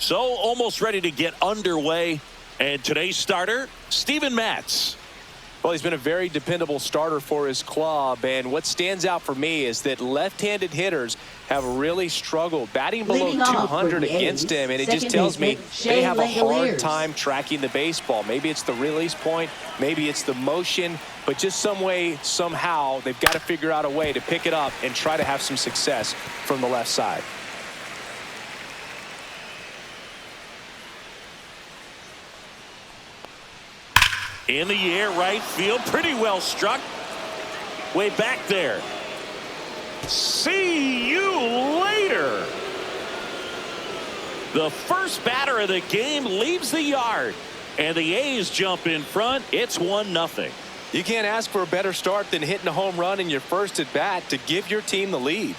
So almost ready to get underway. And today's starter, Steven Matz. Well, he's been a very dependable starter for his club, and what stands out for me is that left-handed hitters have really struggled batting below 200 against him, and it just tells me they have a hard time tracking the baseball. Maybe it's the release point, maybe it's the motion, but just some way, somehow, they've got to figure out a way to pick it up and try to have some success from the left side. In the air, right field, pretty well struck. Way back there. See you later. The first batter of the game leaves the yard, and the A's jump in front. It's 1-0. You can't ask for a better start than hitting a home run in your first at bat to give your team the lead.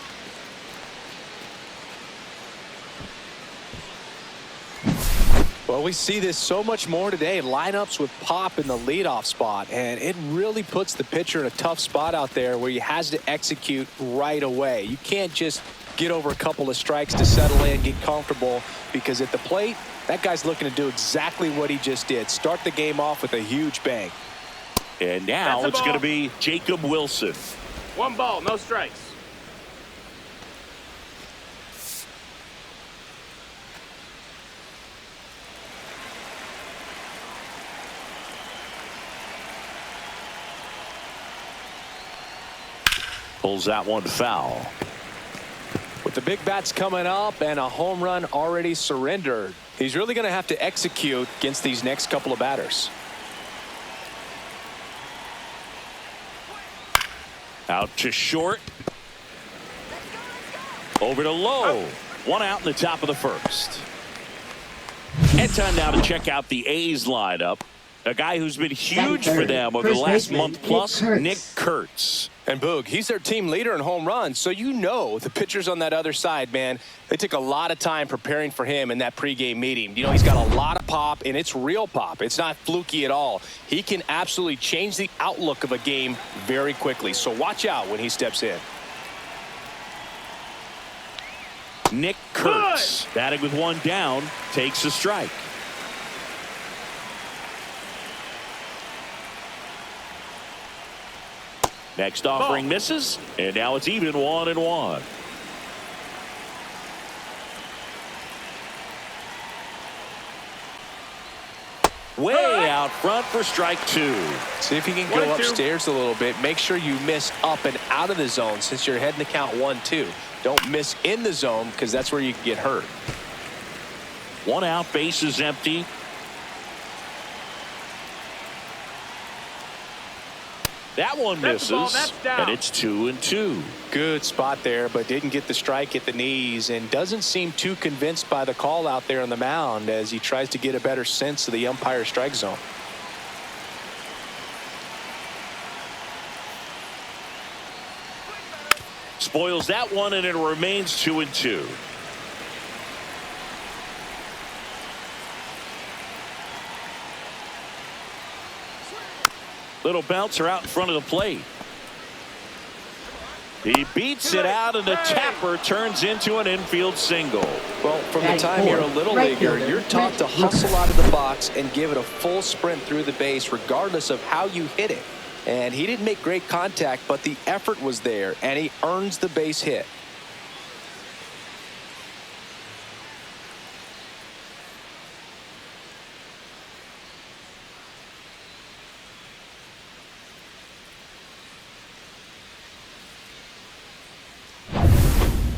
Well, we see this so much more today. Lineups with pop in the leadoff spot, and it really puts the pitcher in a tough spot out there where he has to execute right away. You can't just get over a couple of strikes to settle in, get comfortable, because at the plate, that guy's looking to do exactly what he just did. Start the game off with a huge bang. And now it's going to be Jacob Wilson. 1 ball, no strikes. Pulls that one foul. With the big bats coming up and a home run already surrendered, he's really going to have to execute against these next couple of batters. Out to short. Over to low. One out in the top of the first. And time now to check out the A's lineup. A guy who's been huge for them over the last month plus, Nick Kurtz. And Boog, he's their team leader in home runs, so you know the pitchers on that other side, man, they took a lot of time preparing for him in that pregame meeting. You know, he's got a lot of pop, and it's real pop. It's not fluky at all. He can absolutely change the outlook of a game very quickly, so watch out when he steps in. Nick Kurtz, batting with one down, takes a strike. Next offering misses, and now it's even 1-1. Way out front for strike 2. See if you can go upstairs a little bit. Make sure you miss up and out of the zone since you're heading to count 1-2. Don't miss in the zone because that's where you can get hurt. 1 out, base is empty. That one misses, and it's 2-2. Good spot there, but didn't get the strike at the knees and doesn't seem too convinced by the call out there on the mound as he tries to get a better sense of the umpire strike zone. Spoils that one, and it remains 2-2. Little bouncer out in front of the plate. He beats it out, and the tapper turns into an infield single. Well, from the time you're a little leaguer, you're taught to hustle out of the box and give it a full sprint through the base regardless of how you hit it. And he didn't make great contact, but the effort was there, and he earns the base hit.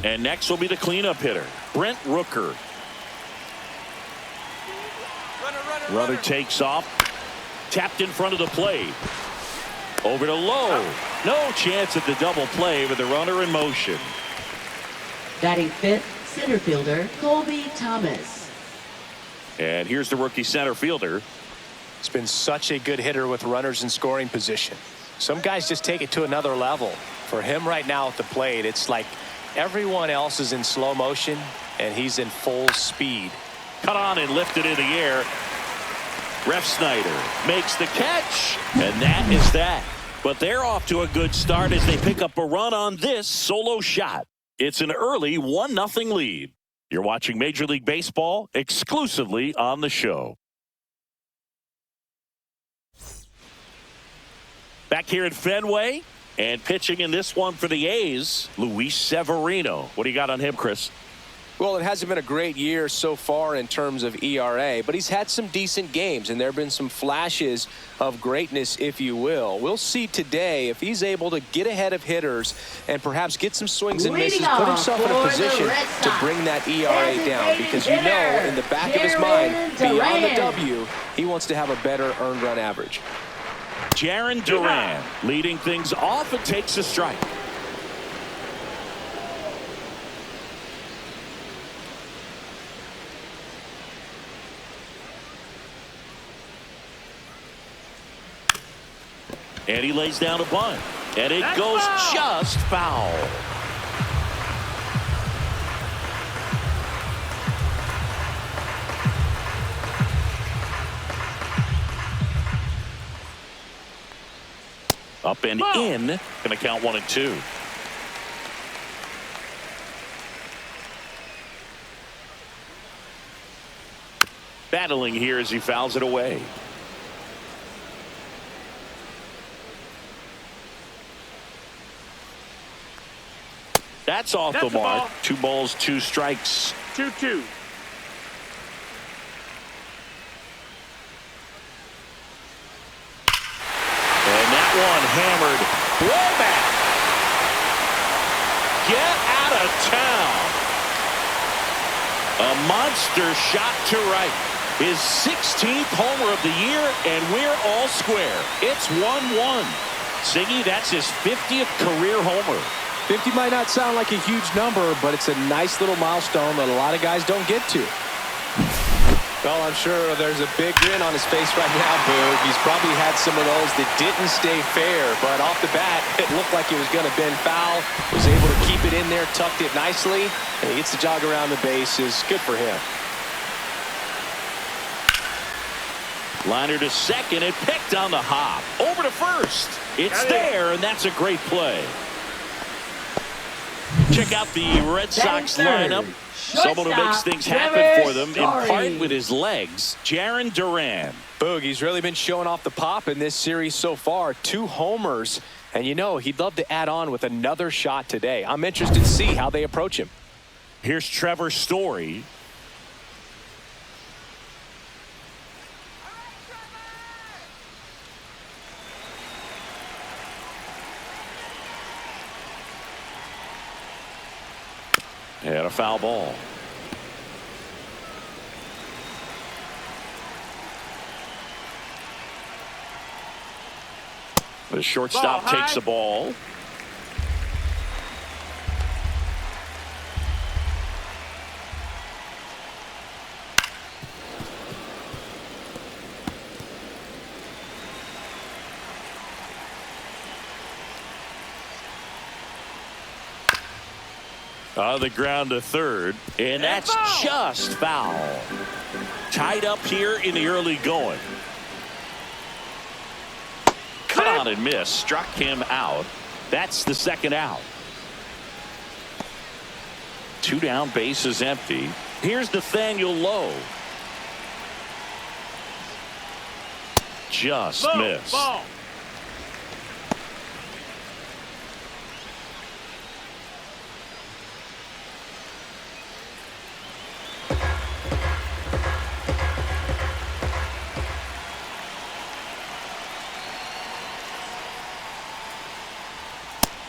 And next will be the cleanup hitter, Brent Rooker. Runner takes off. Tapped in front of the plate. Over to low. No chance at the double play with the runner in motion. Batting fifth, center fielder, Colby Thomas. And here's the rookie center fielder. He's been such a good hitter with runners in scoring position. Some guys just take it to another level. For him right now at the plate, it's like everyone else is in slow motion and he's in full speed. Cut on and lifted in the air. Ref Snyder makes the catch, and that is that. But they're off to a good start as they pick up a run on this solo shot. It's an early 1-0 lead. You're watching Major League Baseball exclusively on the show. Back here at Fenway, and pitching in this one for the A's, Luis Severino. What do you got on him, Chris? Well, it hasn't been a great year so far in terms of ERA, but he's had some decent games, and there have been some flashes of greatness, if you will. We'll see today if he's able to get ahead of hitters and perhaps get some swings and misses, put himself in a position to bring that ERA down, because you know in the back of his mind, beyond the W, he wants to have a better earned run average. Jarren Duran leading things off and takes a strike. And he lays down a bunt. And it goes just foul. Up and in. Going to count 1-2. Battling here as he fouls it away. That's off the mark. 2 balls, 2 strikes. 2-2. And that one hammered. Blowback. Get out of town. A monster shot to right. His 16th homer of the year, and we're all square. It's 1-1. Siggy, that's his 50th career homer. 50 might not sound like a huge number, but it's a nice little milestone that a lot of guys don't get to. Well, I'm sure there's a big grin on his face right now, Boog. He's probably had some of those that didn't stay fair, but off the bat, it looked like it was going to bend foul. Was able to keep it in there, tucked it nicely, and he gets the jog around the bases. Good for him. Liner to second and picked on the hop. Over to first. It's there, and that's a great play. Check out the Red Sox lineup. Someone who makes things happen for them, in part with his legs, Jarren Duran. Boog, he's really been showing off the pop in this series so far. 2 homers, and you know he'd love to add on with another shot today. I'm interested to see how they approach him. Here's Trevor Story. And a foul ball. The shortstop takes the ball. On the ground to third, and that's just foul. Tied up here in the early going. Cut on and miss, struck him out. That's the second out. 2 down, bases empty. Here's Nathaniel Lowe. Just missed. Ball.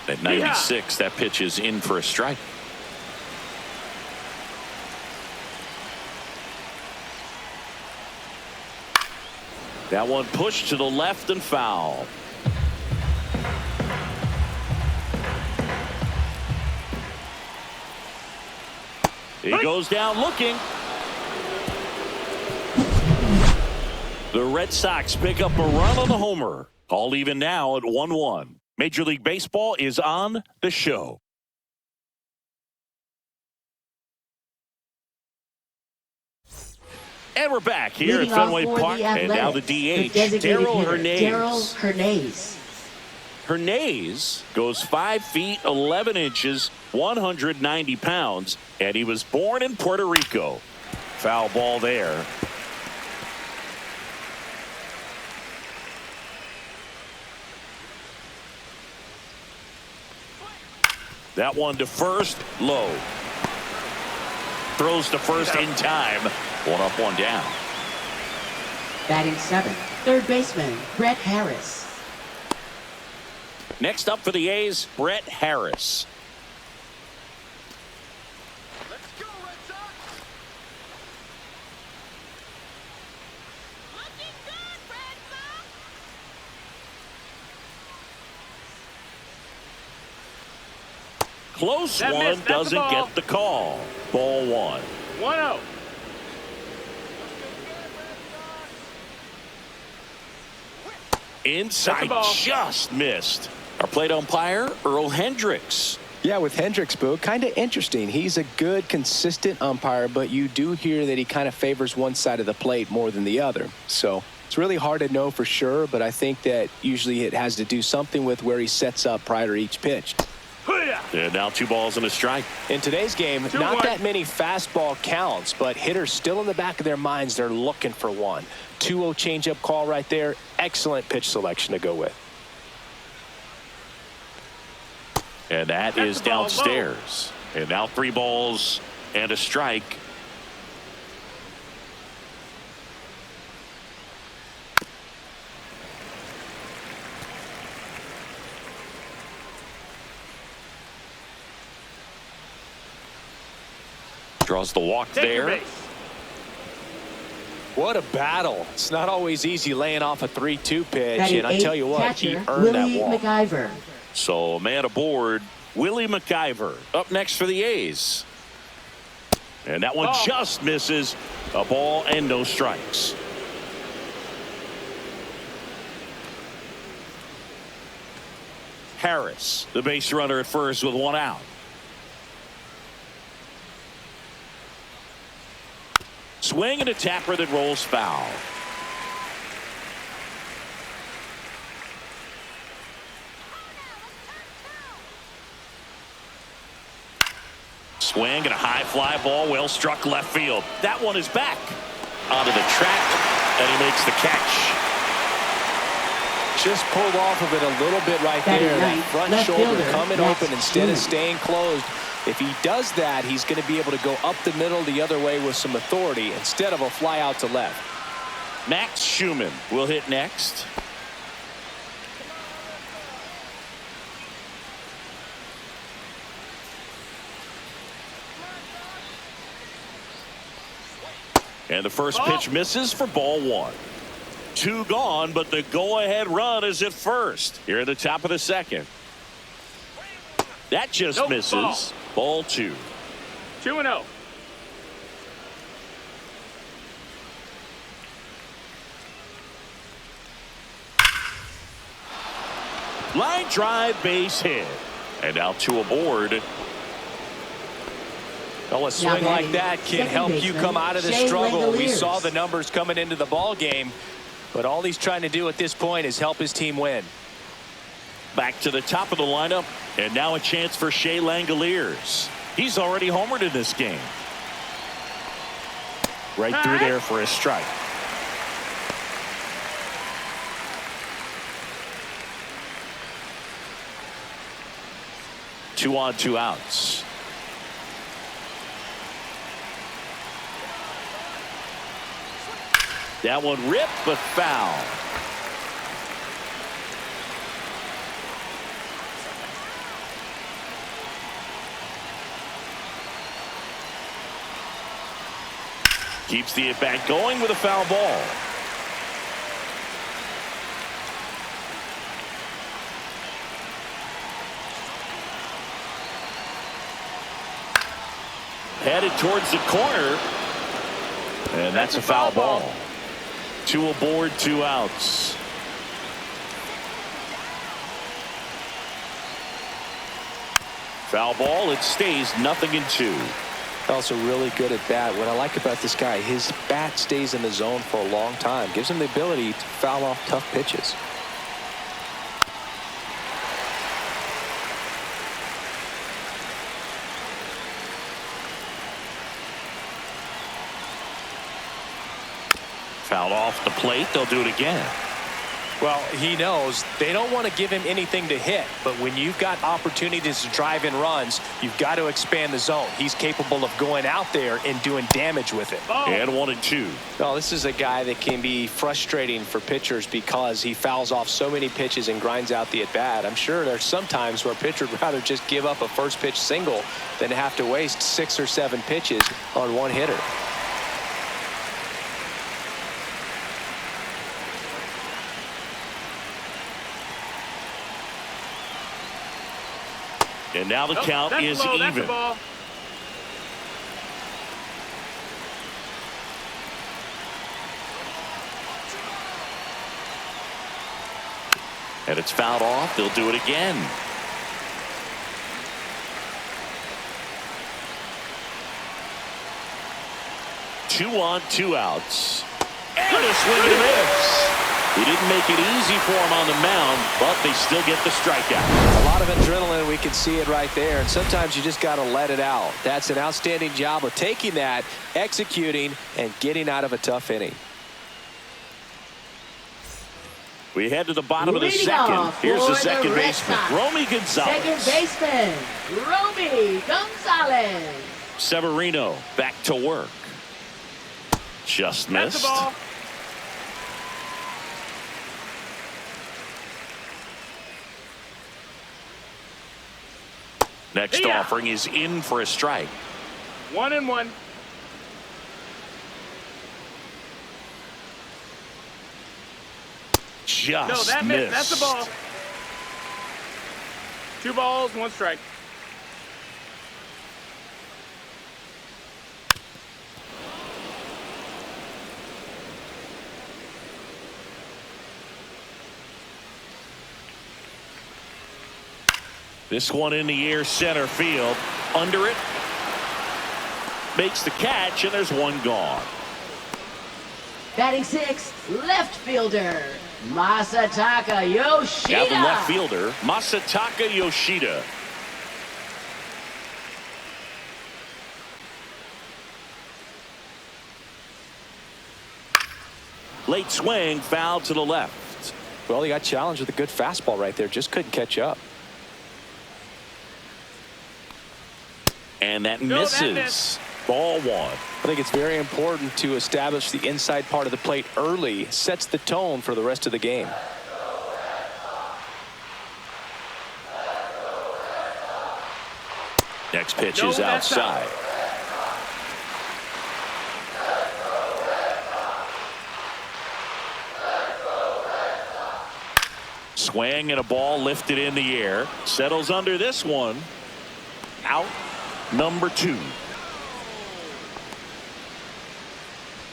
At 96, that pitch is in for a strike. That one pushed to the left and foul. He goes down looking. The Red Sox pick up a run on the homer. All even now at 1-1. Major League Baseball is on the show. And we're back here at Fenway Park. And now the DH, Daryl Hernandez. Hernandez goes 5 feet 11 inches, 190 pounds, and he was born in Puerto Rico. Foul ball there. That one to first, low. Throws to first in time. One up, one down. Batting 7th, third baseman Brett Harris. Next up for the A's, Brett Harris. Let's go, Red Sox. Looking good, Red Sox. Close That one, missed. That's the doesn't ball. get the call. Ball one. 1-0. Inside, ball. just missed. Our plate umpire, Earl Hendricks. Yeah, with Hendricks, Boo, kind of interesting. He's a good, consistent umpire, but you do hear that he kind of favors one side of the plate more than the other. So it's really hard to know for sure, but I think that usually it has to do something with where he sets up prior to each pitch. And now 2 balls and a strike. In today's game, 2-1. not that many fastball counts, but hitters still in the back of their minds, they're looking for one. 2-0 changeup call right there. Excellent pitch selection to go with. And that That's is the ball, downstairs. And now 3 balls and a strike. Draws the walk Take your there. base. What a battle. It's not always easy laying off a 3-2 pitch, Batting and I tell you 8th, what, he catcher earned that Willie walk. McIver. So a man aboard, Willie McIver. Up next for the A's. And that one Ball. just misses. A ball and no strikes. Harris, the base runner at first with 1 out. Swing and a tapper that rolls foul. Swing and a high fly ball, well struck left field. That one is back onto the track, and he makes the catch. Just pulled off of it a little bit right Batting there. That ninth, front left shoulder fielder, coming Max open instead of Schumann. staying closed. If he does that, he's going to be able to go up the middle the other way with some authority instead of a fly out to left. Max Schumann will hit next. And the first pitch misses for ball 1. 2 gone, but the go-ahead run is at first. Here at the top of the second. That just Nope, misses. Ball 2. 2-0. Line drive, base hit. And now 2 aboard. Well, a swing Now like batting that can second help you baseman, come out of the Shea struggle. We Langoliers. saw the numbers coming into the ball game, but all he's trying to do at this point is help his team win. Back to the top of the lineup, and now a chance for Shea Langoliers. He's already homered in this game. Right through there for a strike. Two on, 2 outs. That one ripped, but foul. Keeps the at-bat going with a foul ball. Headed towards the corner. And that's a foul ball. 2 aboard, 2 outs. Foul ball. It stays 0-2. Also really good at bat. What I like about this guy, his bat stays in the zone for a long time. Gives him the ability to foul off tough pitches. Fouled off the plate. They'll do it again. Well, he knows they don't want to give him anything to hit, but when you've got opportunities to drive in runs, you've got to expand the zone. He's capable of going out there and doing damage with it. And 1-2. Well, this is a guy that can be frustrating for pitchers because he fouls off so many pitches and grinds out the at-bat. I'm sure there's some times where a pitcher would rather just give up a first pitch single than have to waste 6 or 7 pitches on one hitter. And now the count is even. even. And it's fouled off. They'll do it again. Two on, 2 outs. And a swing and a miss. He didn't make it easy for him on the mound, but they still get the strikeout. A lot of adrenaline, we can see it right there, and sometimes you just got to let it out. That's an outstanding job of taking that, executing, and getting out of a tough inning. We head to the bottom of the Leading second. off Here's the for second the Red baseman, Sox. Romy Gonzalez. Second baseman, Romy Gonzalez. Severino back to work. Just That's missed. the ball. Next Yeah. offering is in for a strike. 1-1. Just No, that missed. missed. That's the ball. 2 balls, 1 strike. This one in the air, center field. Under it. Makes the catch, and there's one gone. Batting 6, left fielder, Masataka Yoshida. Now the left fielder, Masataka Yoshida. Late swing, foul to the left. Well, he got challenged with a good fastball right there. Just couldn't catch up. And that No, that misses. missed. Ball 1. I think it's very important to establish the inside part of the plate early. Sets the tone for the rest of the game. Next pitch No, is that's outside. Swing and a ball lifted in the air. Settles under this one. Out number 2.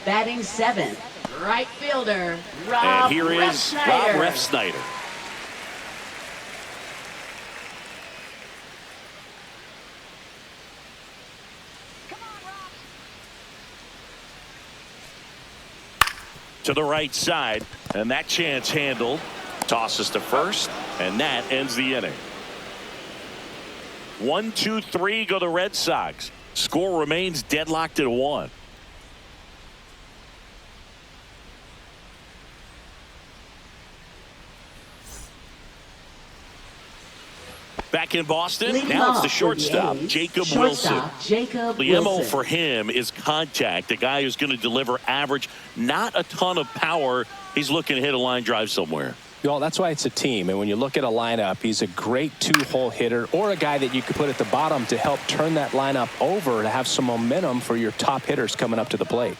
Batting 7, right fielder, Rob And here is Rob Refsnyder. Refsnyder. To the right side, and that chance handled. Tosses to first, and that ends the inning. 1-2-3 go the Red Sox. Score remains deadlocked at 1. Back in Boston, Leading now it's off the for shortstop, A's, Jacob shortstop, Wilson. Jacob The MO Wilson. for him is contact, a guy who's going to deliver average, not a ton of power. He's looking to hit a line drive somewhere. Well, that's why it's a team. And when you look at a lineup, he's a great 2-hole hitter or a guy that you could put at the bottom to help turn that lineup over to have some momentum for your top hitters coming up to the plate.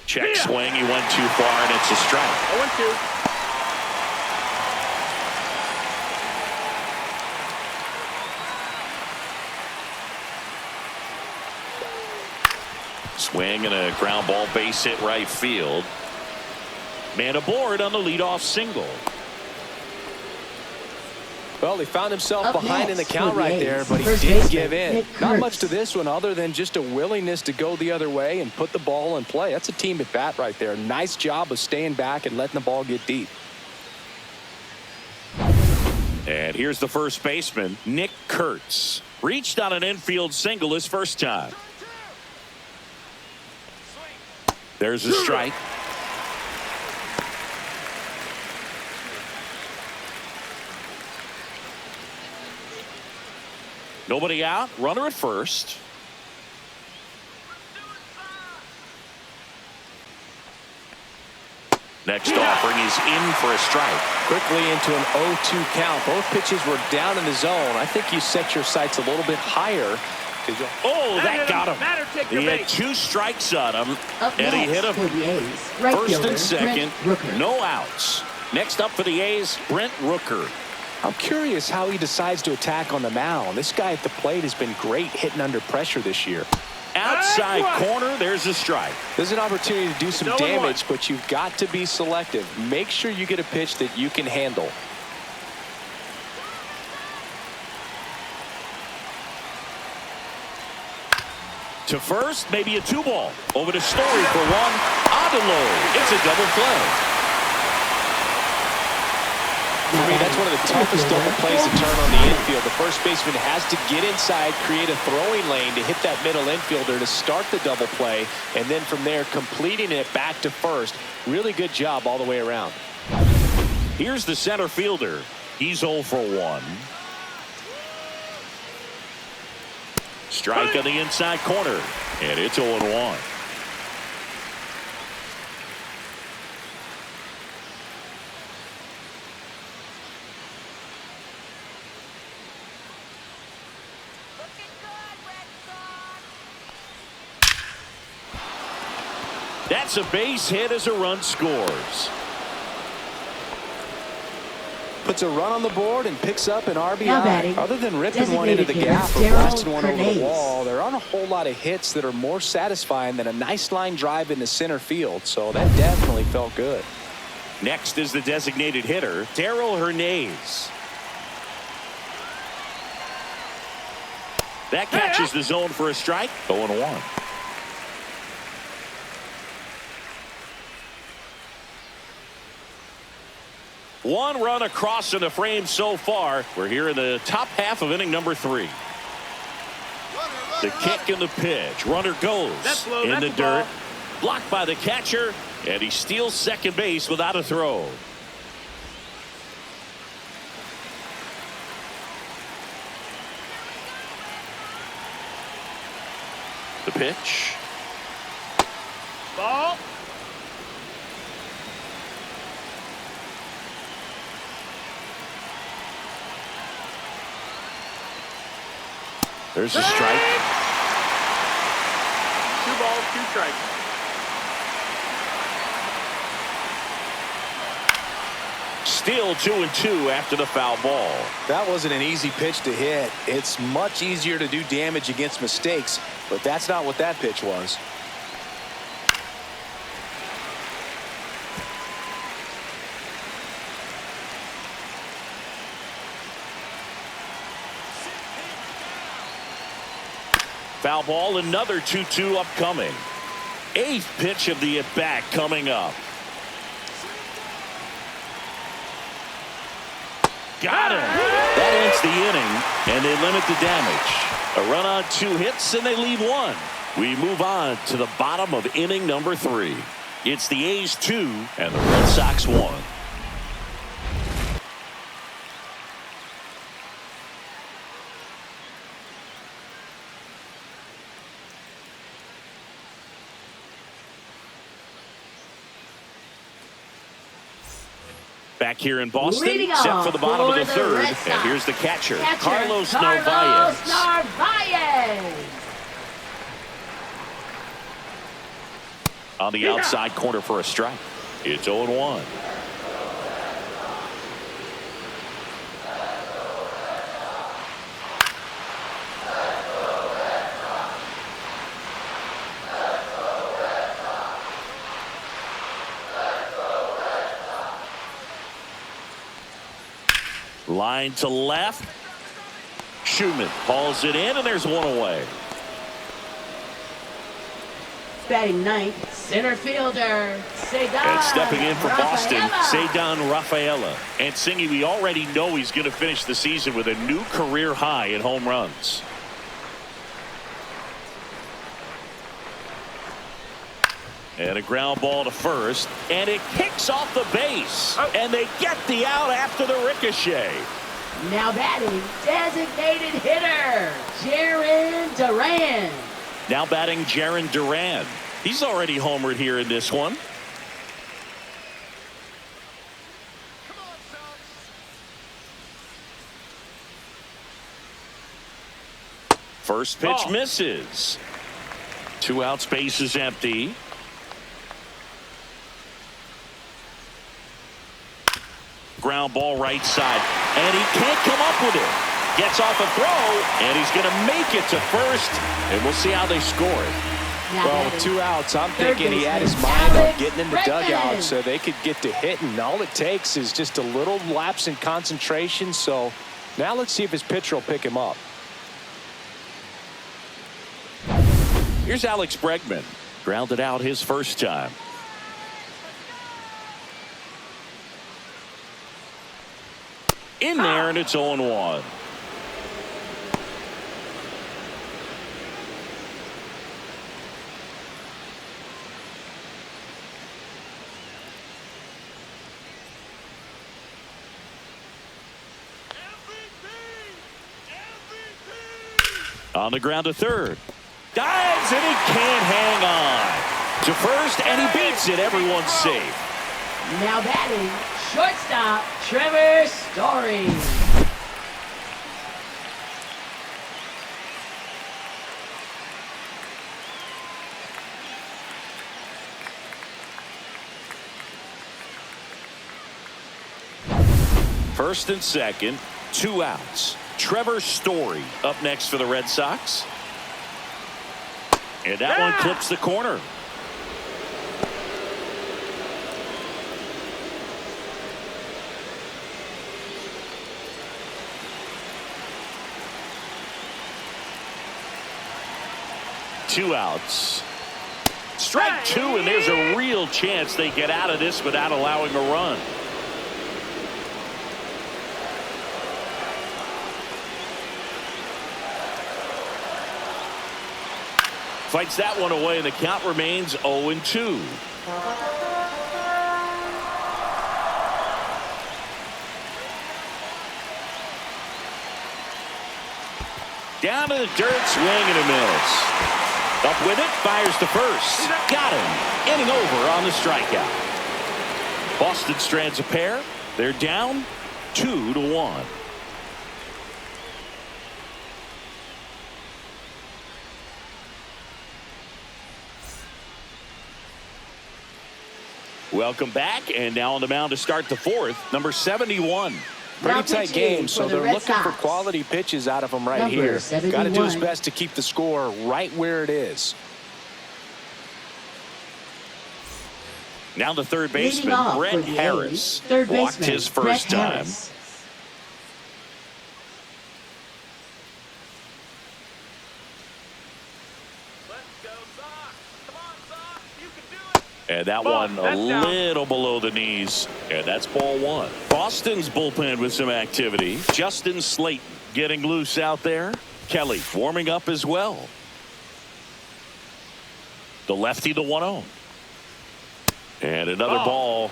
Check swing. He went too far, and it's a strike. 0-2. Swing and a ground ball base hit right field. Man aboard on the leadoff single. Well, he found himself Up behind in the next count for the right there, A's, but he first did baseman, give in. Nick Not Kurtz. much to this one other than just a willingness to go the other way and put the ball in play. That's a team at bat right there. Nice job of staying back and letting the ball get deep. And here's the first baseman, Nick Kurtz. Reached on an infield single his first time. There's a strike. Nobody out. Runner at first. Next offering is in for a strike. Quickly into an 0-2 count. Both pitches were down in the zone. I think you set your sights a little bit higher. Oh, that got him. He had bait. 2 strikes on him, Up and he hit him next for the A's, right first fielder, and second. Brent Rooker. No outs. Next up for the A's, Brent Rooker. I'm curious how he decides to attack on the mound. This guy at the plate has been great hitting under pressure this year. Outside corner, there's a strike. There's an opportunity to do some 0-1. damage, but you've got to be selective. Make sure you get a pitch that you can handle. To first, maybe a 2-ball. Over to Story for 1. Adelo. It's a double play. For me, that's one of the toughest double plays to turn on the infield. The first baseman has to get inside, create a throwing lane to hit that middle infielder to start the double play, and then from there completing it back to first. Really good job all the way around. Here's the center fielder. He's 0 for 1. Strike on the inside corner, and it's 0-1. That's a base hit as a run scores. Puts a run on the board and picks up an Now RBI. batting, Other than ripping one into the designated gap or hitter, blasting one over the Daryl wall, there aren't a whole lot of hits that are more satisfying than a nice line drive into center field. So that definitely felt good. Next is the designated hitter, Daryl Hernandez. That catches the zone for a strike. 0-1. One run across in the frame so far. We're here in the top half of inning number 3. The kick and the pitch. Runner goes in the dirt. Blocked by the catcher, and he steals second base without a throw. The pitch. Ball. There's a strike. 2 balls, 2 strikes. Still 2-2 after the foul ball. That wasn't an easy pitch to hit. It's much easier to do damage against mistakes, but that's not what that pitch was. Foul ball, another 2-2 upcoming. 8th pitch of the at-bat coming up. Got him. That ends the inning, and they limit the damage. A run on 2 hits, and they leave 1. We move on to the bottom of inning number 3. It's the A's 2 and the Red Sox 1. Back here in Boston, Leading set off for the bottom of the for the 3rd. Red Sox. And here's the catcher Carlos Carlos Narvaez. Narvaez. On the outside corner for a strike. It's 0-1. Line to left. Schumann hauls it in, and there's 1 away. Batting 9th, center fielder, Cedar. And stepping in for Boston, Rafaela. Cedar Rafaela. And Singy, we already know he's going to finish the season with a new career high in home runs. And a ground ball to first. And it kicks off the base. Oh. And they get the out after the ricochet. Now batting, designated hitter, Jaron Duran. Now batting Jaron Duran. He's already homered here in this one. First pitch misses. 2 outs, base is empty. Ground ball right side, and he can't come up with it. Gets off a throw, and he's going to make it to first, and we'll see how they score it. Now Well, batting, with 2 outs, I'm third thinking he had his baseman, mind on Alex getting in the Bregman. dugout so they could get to hitting. All it takes is just a little lapse in concentration. So now let's see if his pitcher will pick him up. Here's Alex Bregman. Grounded out his first time. In there, and it's 0-1. On the ground to third. Dives, and he can't hang on. To first, and he beats it. Everyone's safe. Now batting, shortstop, Trevor Story. First and second, 2 outs. Trevor Story up next for the Red Sox. And that one clips the corner. Two outs. Strike 2, and there's a real chance they get out of this without allowing a run. Fights that one away, and the count remains 0-2. Down to the dirt, swing and a miss. Up with it, fires to first. Got him. Inning over on the strikeout. Boston strands a pair. They're down 2-1. Welcome back, and now on the mound to start the fourth, number 71. Pretty tight game, so they're looking for quality pitches out of him right here. Got to do his best to keep the score right where it is. Now the third baseman, Brett Harris, walked his first time. And that one a little below the knees. And that's ball 1. Boston's bullpen with some activity. Justin Slayton getting loose out there. Kelly warming up as well. The lefty, the 1-0. And another ball.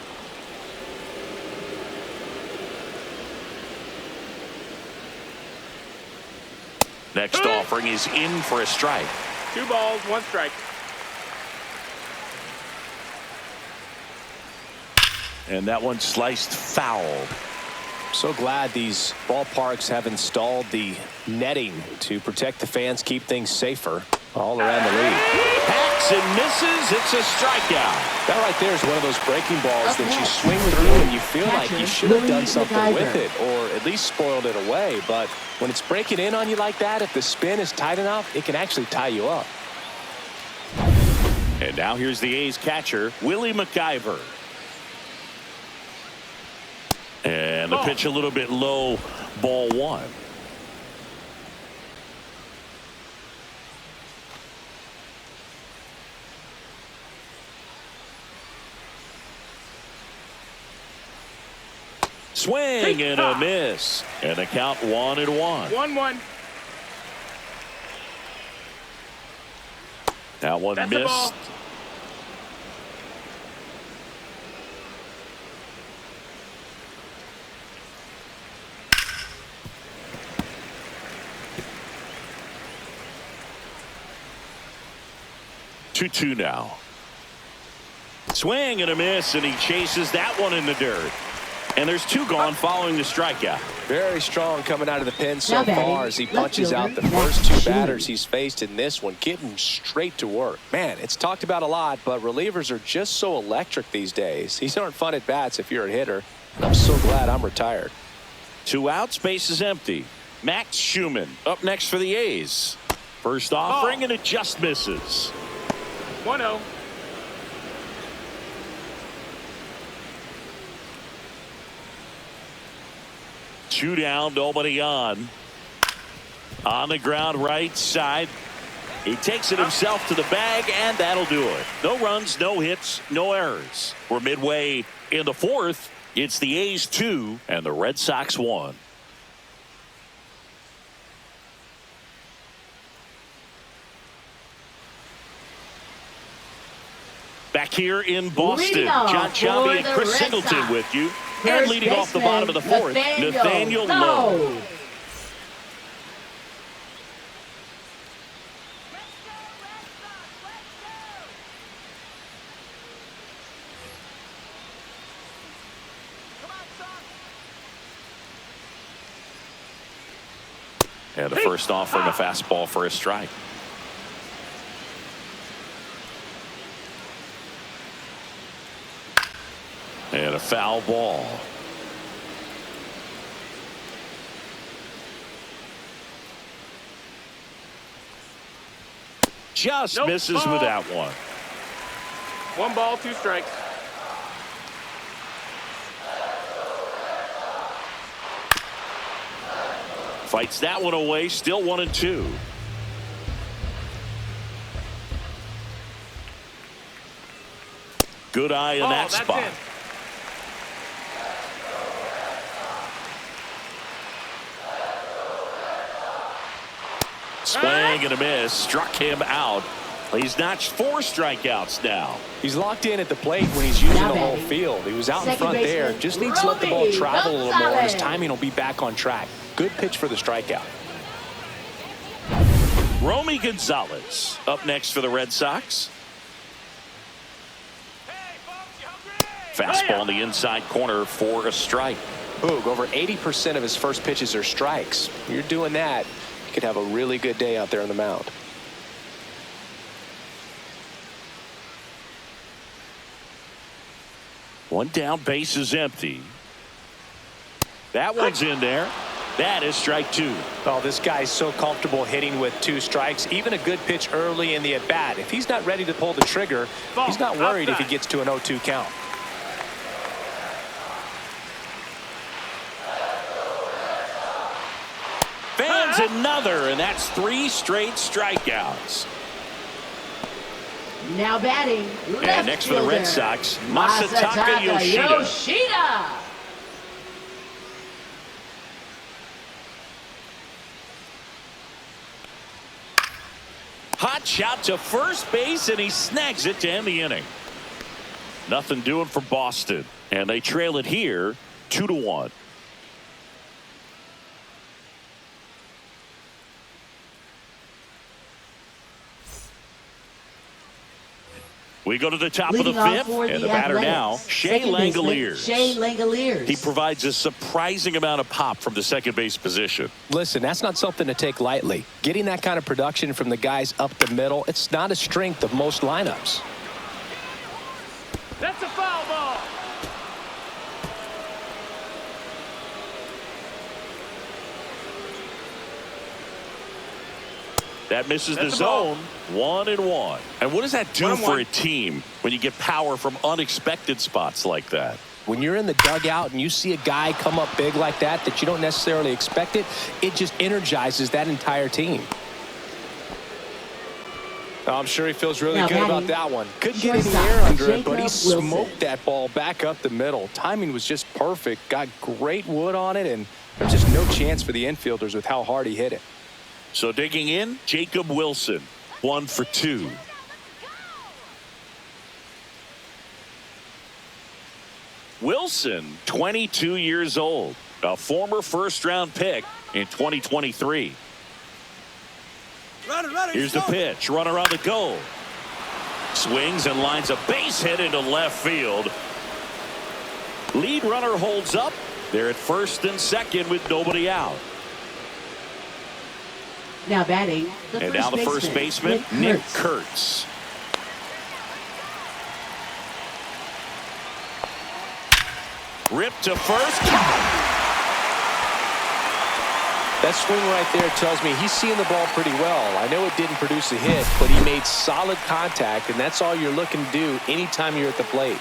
Next offering is in for a strike. 2 balls, 1 strike. And that one sliced foul. So glad these ballparks have installed the netting to protect the fans, keep things safer all around the league. Hacks and misses. It's a strikeout. That right there is one of those breaking balls that you swing through and you feel like you should have done something with it or at least spoiled it away. But when it's breaking in on you like that, if the spin is tight enough, it can actually tie you up. And now here's the A's catcher, Willie McIver. And the pitch a little bit low, ball 1. Swing and a miss. And the count 1-1. 1-1. That one That's a ball. missed. 2-2 now. Swing and a miss, and he chases that one in the dirt. And there's 2 gone following the strikeout. Very strong coming out of the pen so Now batting, far as he left punches out fielder, the first Max 2 Schumann. batters he's faced in this one, getting straight to work. Man, it's talked about a lot, but relievers are just so electric these days. These aren't fun at bats if you're a hitter. And I'm so glad I'm retired. 2 outs, base is empty. Max Schumann up next for the A's. First offering, and it just misses. 1-0. Two down, nobody on. On the ground, right side. He takes it himself to the bag, and that'll do it. No runs, no hits, no errors. We're midway in the 4th. It's the A's 2 and the Red Sox 1. Back here in Boston, Leading off John Chavi for and the Chris Red Singleton Sox. with you. And First leading off the baseman, bottom of the 4th, Nathaniel Lowe. And the first offering, a fastball for a strike. And a foul ball. Just Nope. misses with that one. 1 ball, 2 strikes. Fights that one away, still 1-2. Good eye in that that's spot. in. Swing and a miss, struck him out. He's notched 4 strikeouts now. He's locked in at the plate when he's using Now the whole batting, field. He was out in second front there. baseman, Just needs to let the ball Romy travel a little more, and his Gonzalez. timing will be back on track. Good pitch for the strikeout. Romy Gonzalez up next for the Red Sox. Fastball in the inside corner for a strike. Boog, over 80% of his first pitches are strikes. You're doing that, you could have a really good day out there on the mound. One down, base is empty. That one's in there. That is strike 2. Oh, this guy's so comfortable hitting with 2 strikes. Even a good pitch early in the at-bat. If he's not ready to pull the trigger, he's not worried if he gets to an 0-2 count. Fans another, and that's 3 straight strikeouts. Now batting, left And next for the Red fielder, Sox, Masataka Yoshida. Hot shot to first base, and he snags it to end the inning. Nothing doing for Boston, and they trail it here 2-1. We go to the top Leading of the off 5th, for and the the batter Athletics, now, Shea second baseman, Langoliers. Shea Langoliers. He provides a surprising amount of pop from the second base position. Listen, that's not something to take lightly. Getting that kind of production from the guys up the middle, it's not a strength of most lineups. That's a foul ball. That misses the That's a ball. zone. 1-1. And what does that do 1-1. for a team when you get power from unexpected spots like that? When you're in the dugout and you see a guy come up big like that you don't necessarily expect it, it just energizes that entire team. I'm sure he feels really Now good about batting, that one. Couldn't get any shortstop, air under it, but he Jacob Wilson. smoked that ball back up the middle. Timing was just perfect. Got great wood on it, and there's just no chance for the infielders with how hard he hit it. So digging in, Jacob Wilson, 1 for 2. Wilson, 22 years old, a former first-round pick in 2023. Here's the pitch. Runner on the goal. Swings and lines a base hit into left field. Lead runner holds up. They're at first and second with nobody out. Now batting, And now the first baseman, Nick Kurtz. Ripped to first. That swing right there tells me he's seeing the ball pretty well. I know it didn't produce a hit, but he made solid contact, and that's all you're looking to do anytime you're at the plate.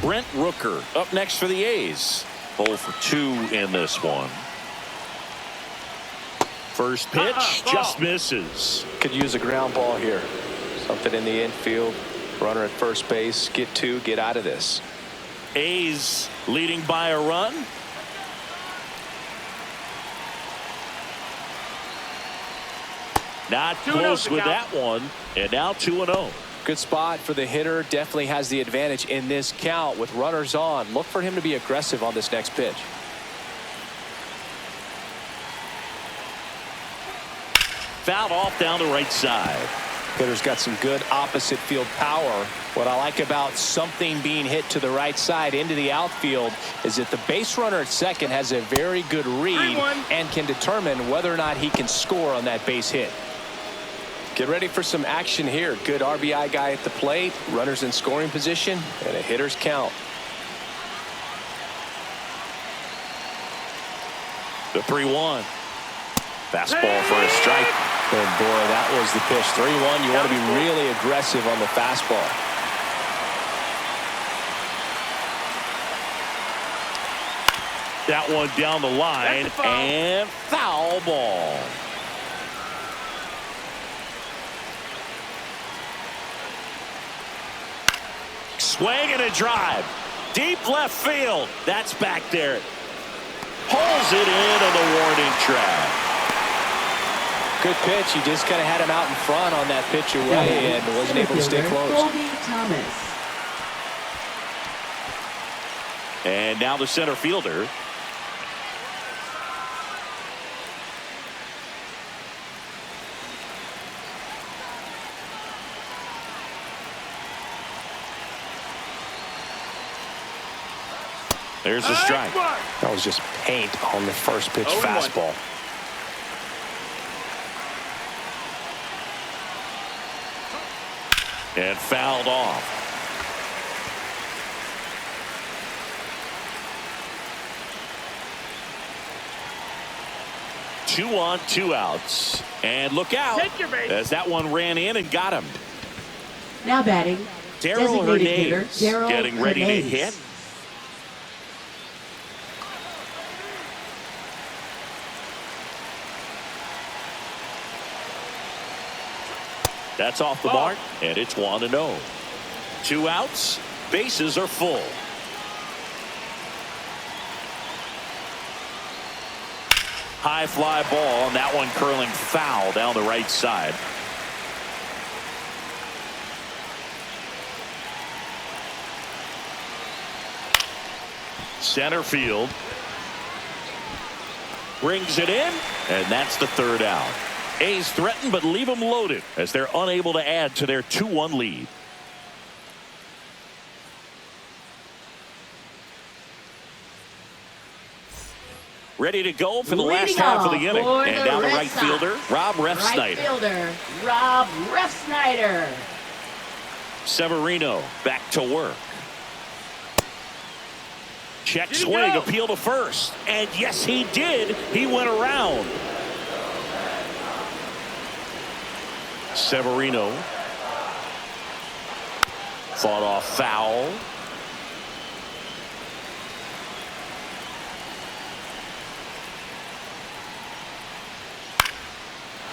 Brent Rooker up next for the A's. 0 for 2 in this one. First pitch just misses. Could use a ground ball here. Something in the infield. Runner at first base. Get 2, get out of this. A's leading by a run. Not close with that one. And now 2-0. Good spot for the hitter. Definitely has the advantage in this count with runners on. Look for him to be aggressive on this next pitch. Fouled off down the right side. Hitter's got some good opposite field power. What I like about something being hit to the right side into the outfield is that the base runner at second has a very good read and can determine whether or not he can score on that base hit. Get ready for some action here. Good RBI guy at the plate. Runners in scoring position and a hitter's count. The 3-1. Fastball for a strike. And boy, that was the pitch. 3-1. You want to be really aggressive on the fastball. That one down the line and foul ball. Swing and a drive. Deep left field. That's back there. Pulls it in on the warning track. Good pitch. He just kind of had him out in front on that pitch away and wasn't able to stay close. And now the center fielder. There's a strike. That was just paint on the first pitch fastball. And fouled off. Two on, 2 outs. And look out as that one ran in and got him. Now batting, Darryl Hernandez getting ready to hit. That's off the mark, and it's 1-0. 2 outs, bases are full. High fly ball, and that one curling foul down the right side. Center field. Brings it in, and that's the 3rd out. A's threaten but leave them loaded as they're unable to add to their 2-1 lead. Ready to go for the last half of the inning. And down the right fielder, Rob Refsnyder. Severino back to work. Check swing, appeal to first. And yes, he did. He went around. Severino fought off foul.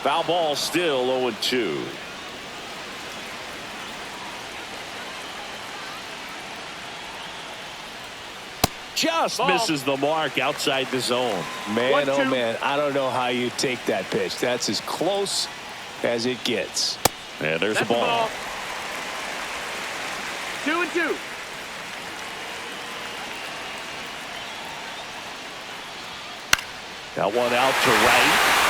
Foul ball still 0-2. Just misses the mark outside the zone. Man, oh man, I don't know how you take that pitch. That's as close as it gets. And there's the ball. 2-2. That one out to right.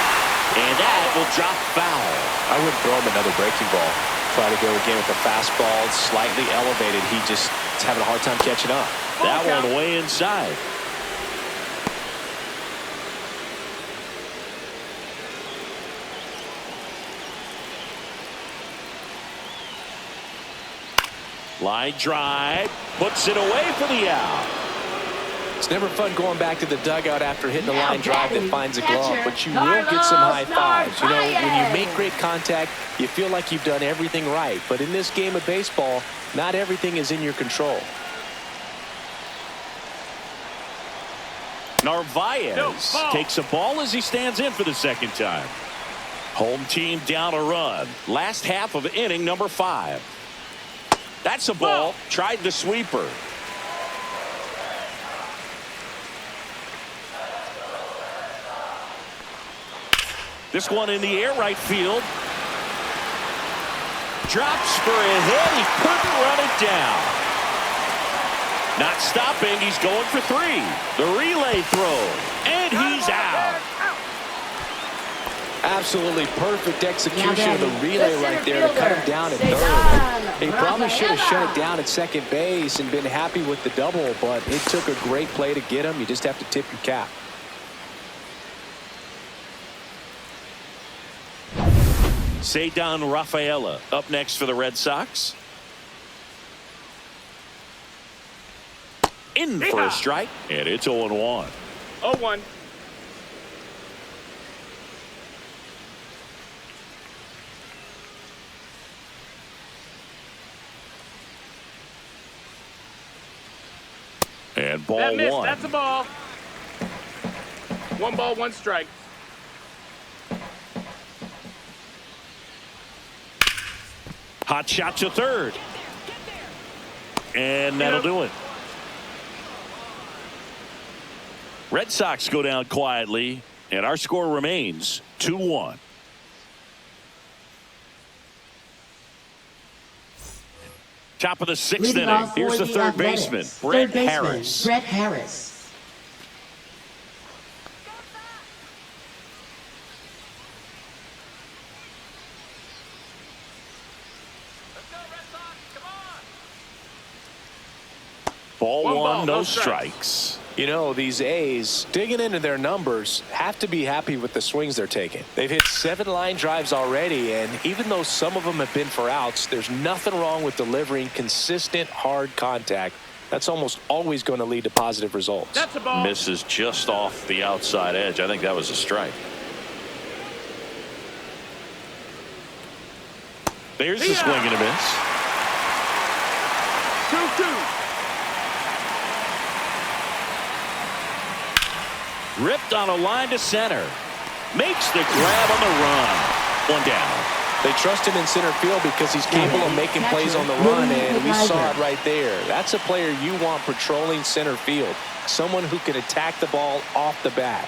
And that will drop foul. I wouldn't throw him another breaking ball. Try to go again with the fastball slightly elevated. He just is having a hard time catching up. That one way inside. Line drive, puts it away for the out. It's never fun going back to the dugout after hitting a line drive that finds a glove, catcher, but you will get some high fives. You know, when you Narvaez. make great contact, you feel like you've done everything right. But in this game of baseball, not everything is in your control. Narvaez takes a ball as he stands in for the second time. Home team down a run. Last half of inning number 5. That's a ball. Tried the sweeper. This one in the air right field. Drops for a hit. He couldn't run it down. Not stopping. He's going for 3. The relay throw. And he's out. Absolutely perfect execution of the relay right there to cut him down at third. He probably should have shut it down at second base and been happy with the double, but it took a great play to get him. You just have to tip your cap. Cedar Rafaela up next for the Red Sox. In for a strike, and it's 0-1. 0-1. And ball That missed. 1. That's a ball. 1 ball, 1 strike. Hot shot to third. And that'll do it. Red Sox go down quietly, and our score remains 2-1. Top of the 6th Leading inning. off Here's for the third Athletics. baseman, Third Brett baseman, Harris. Brett Harris. Ball One 1, ball, no no strikes. You know, these A's, digging into their numbers, have to be happy with the swings they're taking. They've hit 7 line drives already, and even though some of them have been for outs, there's nothing wrong with delivering consistent, hard contact. That's almost always going to lead to positive results. That's a ball. Misses just off the outside edge. I think that was a strike. There's the swing and a miss. 2-2. Ripped on a line to center. Makes the grab on the run. 1 down. They trust him in center field because he's capable of making plays on the run, and we saw it right there. That's a player you want patrolling center field. Someone who can attack the ball off the bat.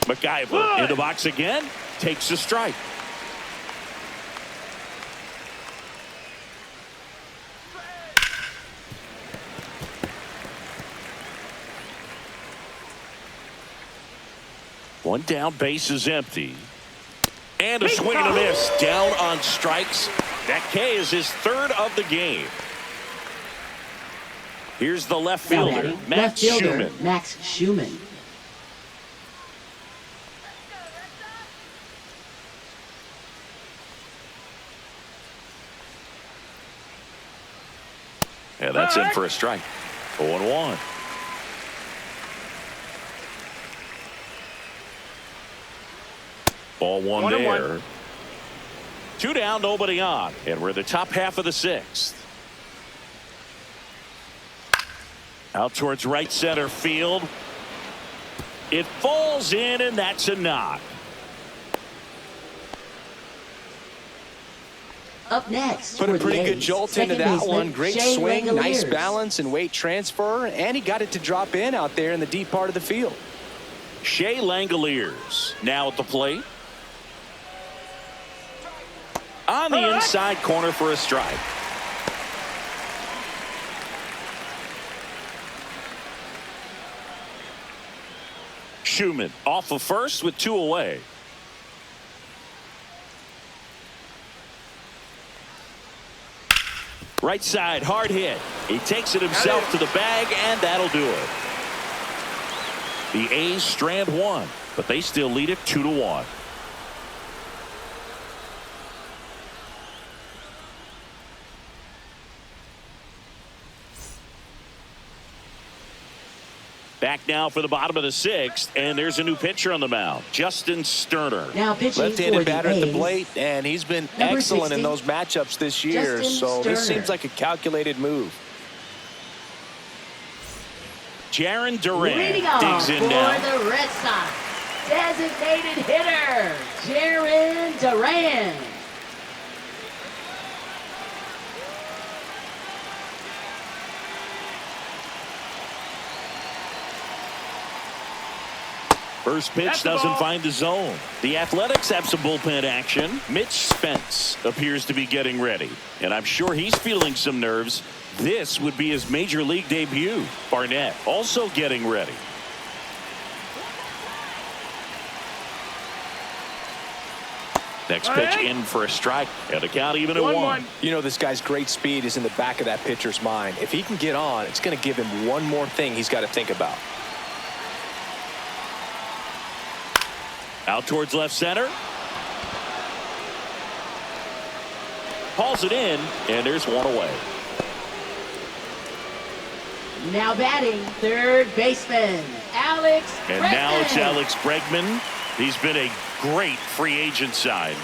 McIver in the box again. Takes a strike. One down, base is empty. And a swing and a miss. Down on strikes. That K is his 3rd of the game. Here's the left Now fielder, batting, Max left fielder, Schumann. Max Schumann. And that's in for a strike. 0-1. Ball 1 1-1. there. 2 down, nobody on. And we're the top half of the 6th. Out towards right center field. It falls in, and that's a knock. Up next, Put a for the pretty good A's, jolt into second that baseman, one. Great Shea swing, nice Langoliers. balance and weight transfer, and he got it to drop in out there in the deep part of the field. Shea Langoliers now at the plate. On the inside corner for a strike. Schumann off of first with 2 away. Right side, hard hit. He takes it himself to the bag, and that'll do it. The A's strand 1, but they still lead it 2-1. Back now for the bottom of the 6th, and there's a new pitcher on the mound, Justin Sterner. Now pitching Left-handed for the batter at the A's, plate, and he's been number excellent 60, in those matchups this year, Justin so this Sterner. seems like a calculated move. Jaron Duran leading off digs in for now. the Red Sox, designated hitter, Jaron Duran. First pitch That's the doesn't ball. find the zone. The Athletics have some bullpen action. Mitch Spence appears to be getting ready, and I'm sure he's feeling some nerves. This would be his major league debut. Barnett also getting ready. Next pitch in for a strike, and a count even at 1. You know, this guy's great speed is in the back of that pitcher's mind. If he can get on, it's going to give him one more thing he's got to think about. Out towards left center. Hauls it in, and there's 1 away. Now batting, third baseman, Alex And Bregman. now it's Alex Bregman. He's been a great free agent sign.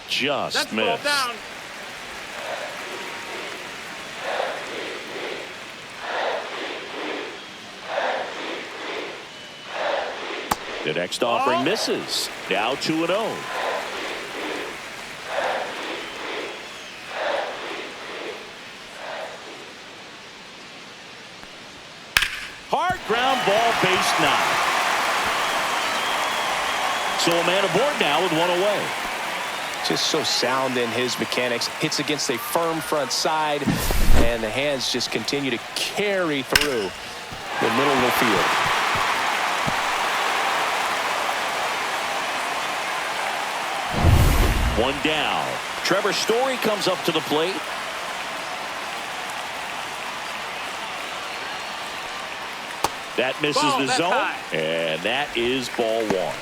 Just That's the ball missed. down. The next offering misses. Now 2-0. Hard ground ball, base 9. So a man aboard now with 1 away. Just so sound in his mechanics. Hits against a firm front side, and the hands just continue to carry through the middle of the field. One down. Trevor Story comes up to the plate. That misses Ball, the that's zone, high. and that is ball 1.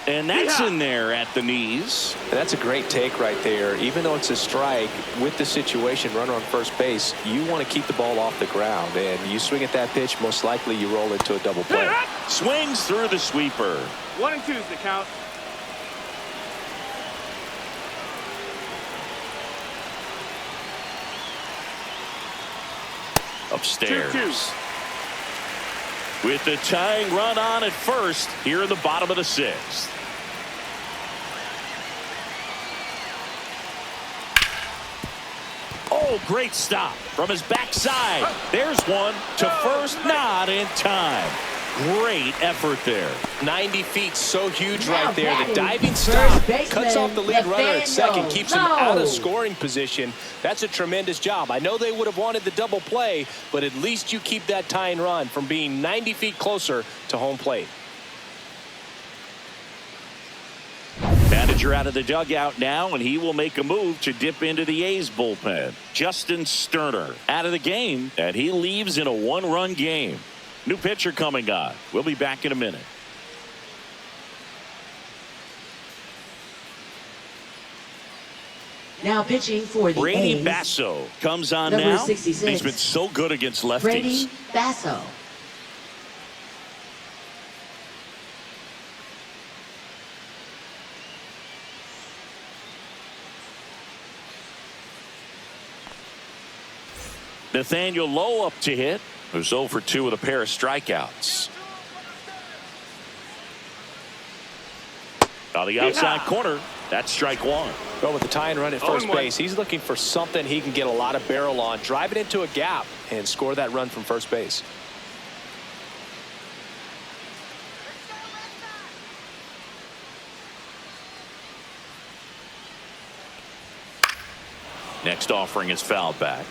And that's in there at the knees. And that's a great take right there. Even though it's a strike, with the situation, runner on first base, you want to keep the ball off the ground. And you swing at that pitch, most likely you roll into a double play. Swings through the sweeper. 1 and 2 is the count. Upstairs. 2-2. With the tying run on at first here in the bottom of the 6th. Oh, great stop from his backside. There's one to first, not in time. Great effort there. 90 feet, so huge Now right there. The batting, diving first stop baseman, cuts off the lead runner at second, Nathaniel keeps him out Lowe. of scoring position. That's a tremendous job. I know they would have wanted the double play, but at least you keep that tying run from being 90 feet closer to home plate. Manager out of the dugout now, and he will make a move to dip into the A's bullpen. Justin Sterner out of the game, and he leaves in a 1-run game. New pitcher coming on. We'll be back in a minute. Now pitching for the Brady A's, Basso comes on number now. 66. He's been so good against lefties. Brady Basso. Nathaniel Lowe up to hit, who's 0 for 2 with a pair of strikeouts. On the outside corner, That's strike one. Well, with the tie and run at first 0-1. base, he's looking for something he can get a lot of barrel on, drive it into a gap, and score that run from first base. Next offering is fouled back.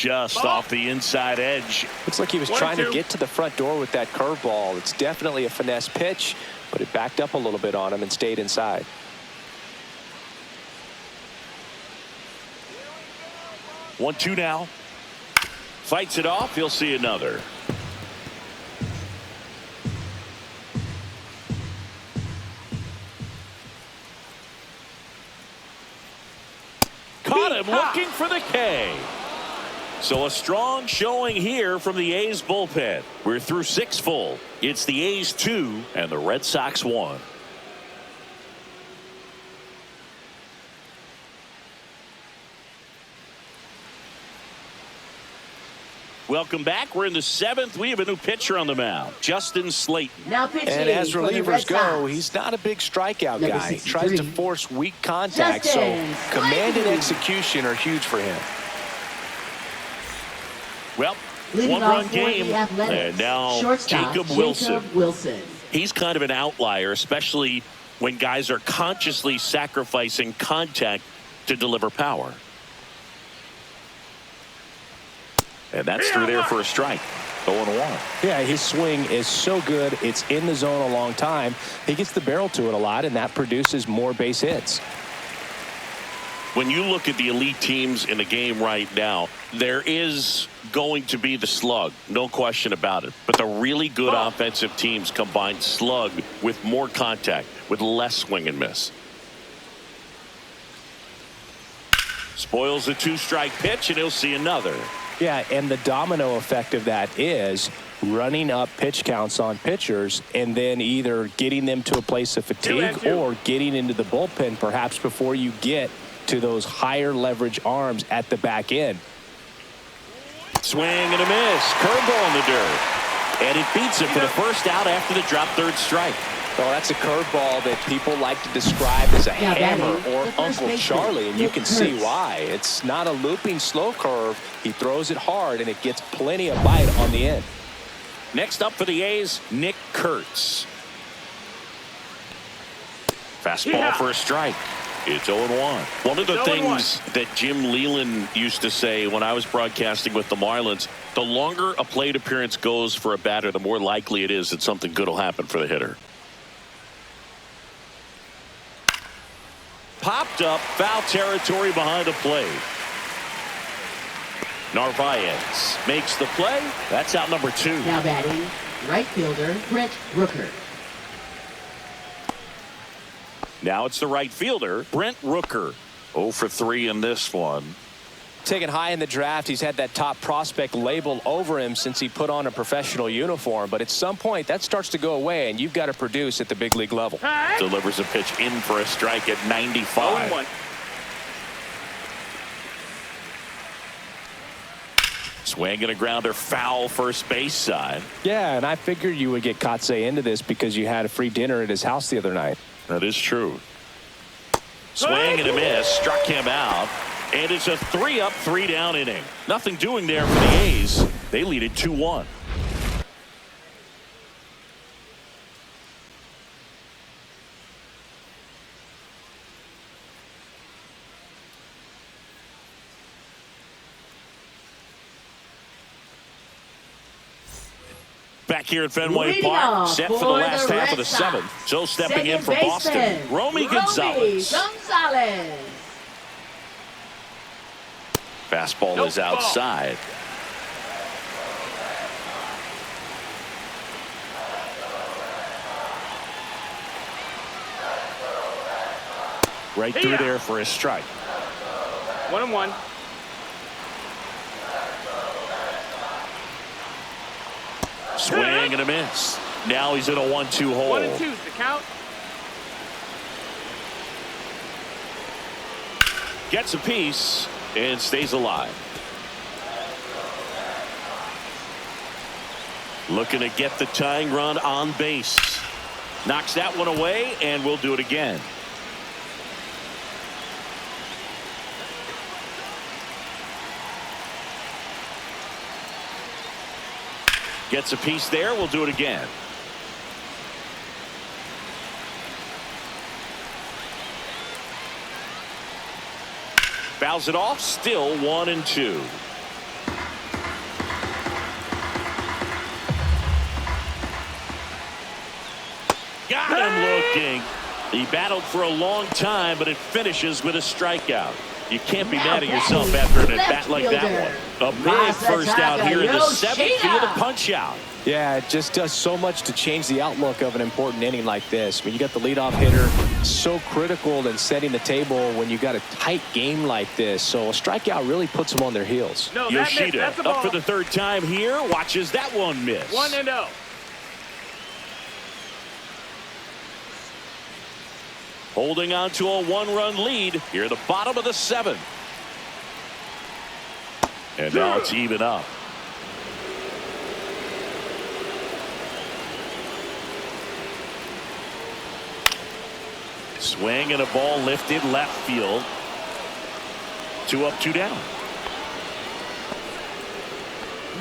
Just off the inside edge. Looks like he was 1-2. trying to get to the front door with that curveball. It's definitely a finesse pitch, but it backed up a little bit on him and stayed inside. One, two now. Fights it off. He'll see another. Caught him looking for the K. So a strong showing here from the A's bullpen. We're through 6 full. It's the A's 2 and the Red Sox 1. Welcome back. We're in the 7th. We have a new pitcher on the mound, Justin Slayton. Now pitching And as for the Red relievers go, Sox. he's not a big strikeout Number guy. He tries to 63, force weak contact, Justin so command and Slayton. execution are huge for him. Well, Leading one off run for game. the Athletics, And now shortstop, Jacob Wilson. Wilson. He's kind of an outlier, especially when guys are consciously sacrificing contact to deliver power. And that's through there for a strike. 0-1. Yeah, his swing is so good. It's in the zone a long time. He gets the barrel to it a lot, and that produces more base hits. When you look at the elite teams in the game right now, there is going to be the slug, no question about it. But the really good offensive teams combine slug with more contact, with less swing and miss. Spoils the 2-strike pitch, and he'll see another. Yeah, and the domino effect of that is running up pitch counts on pitchers and then either getting them to a place of fatigue or getting into the bullpen perhaps before you get to those higher leverage arms at the back end. Swing and a miss. Curveball in the dirt. And it beats him for the first out after the drop third strike. Well, that's a curveball that people like to describe as a hammer or Uncle Charlie, and you can see why. It's not a looping slow curve. He throws it hard, and it gets plenty of bite on the end. Next up for the A's, Nick Kurtz. Fastball for a strike. It's 0-1. One of the things that Jim Leland used to say when I was broadcasting with the Marlins, the longer a plate appearance goes for a batter, the more likely it is that something good will happen for the hitter. Popped up, foul territory behind the plate. Narvaez makes the play. That's out number 2. Now batting, right fielder, Brent Rooker. Now it's the right fielder, Brent Rooker. 0 for 3 in this one. Taken high in the draft, he's had that top prospect label over him since he put on a professional uniform. But at some point, that starts to go away, and you've got to produce at the big league level. Delivers a pitch in for a strike at 95. 0-1. Swing and a grounder, foul first base side. Yeah, and I figured you would get Kotsay into this because you had a free dinner at his house the other night. That is true. Swing and a miss, struck him out. And it's a 3-up, 3-down inning. Nothing doing there for the A's. They lead it 2-1. Back here at Fenway Leading Park, off set for the for last the half Red of the Sox. 7th. So stepping in Second for Boston, baseman, Romy Romy Gonzalez. Gonzalez. Fastball is outside. Right through there for a strike. 1-1. Swing and a miss. Now he's in a 1-2 hole. 1-2 is the count. Gets a piece and stays alive. Looking to get the tying run on base. Knocks that one away, and we'll do it again. Gets a piece there. We'll do it again. Fouls it off. Still 1-2. Got him looking. He battled for a long time, but it finishes with a strikeout. You can't be mad at yourself after an at-bat like that one. A big first out here in the 7th via the punch-out. Yeah, it just does so much to change the outlook of an important inning like this. When you got the leadoff hitter, so critical in setting the table when you got a tight game like this. So a strikeout really puts them on their heels. No, Yoshida that's up for the 3rd time here. Watches that one miss. 1-0. Holding on to a 1-run lead here at the bottom of the 7th. And now it's even up. Swing and a ball lifted left field. 2 up, 2 down.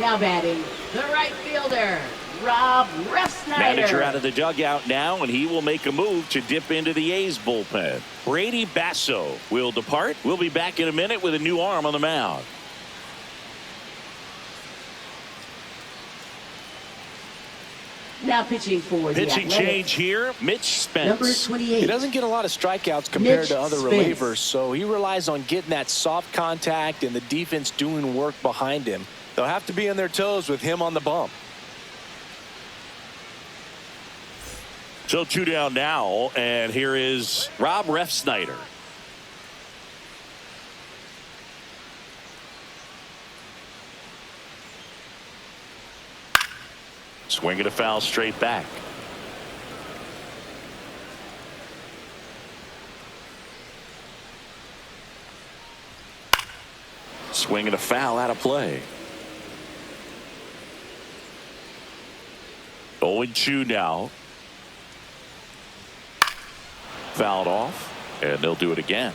Now batting, the right fielder, Rob Refsnyder. Manager out of the dugout now, and he will make a move to dip into the A's bullpen. Brady Basso will depart. We'll be back in a minute with a new arm on the mound. Now pitching for the Pitching Athletics. change here. Mitch Spence. Number 28. He doesn't get a lot of strikeouts compared Mitch to other Spence. relievers, so he relies on getting that soft contact and the defense doing work behind him. They'll have to be on their toes with him on the bump. So 2 down now, and here is Rob Refsnyder. Swinging a foul straight back. Swinging a foul out of play. 0-2 now. Fouled off, and they'll do it again.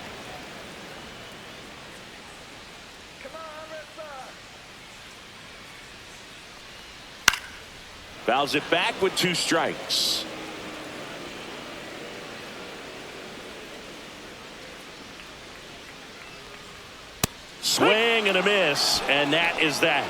Fouls it back with 2 strikes. Swing and a miss, and that is that.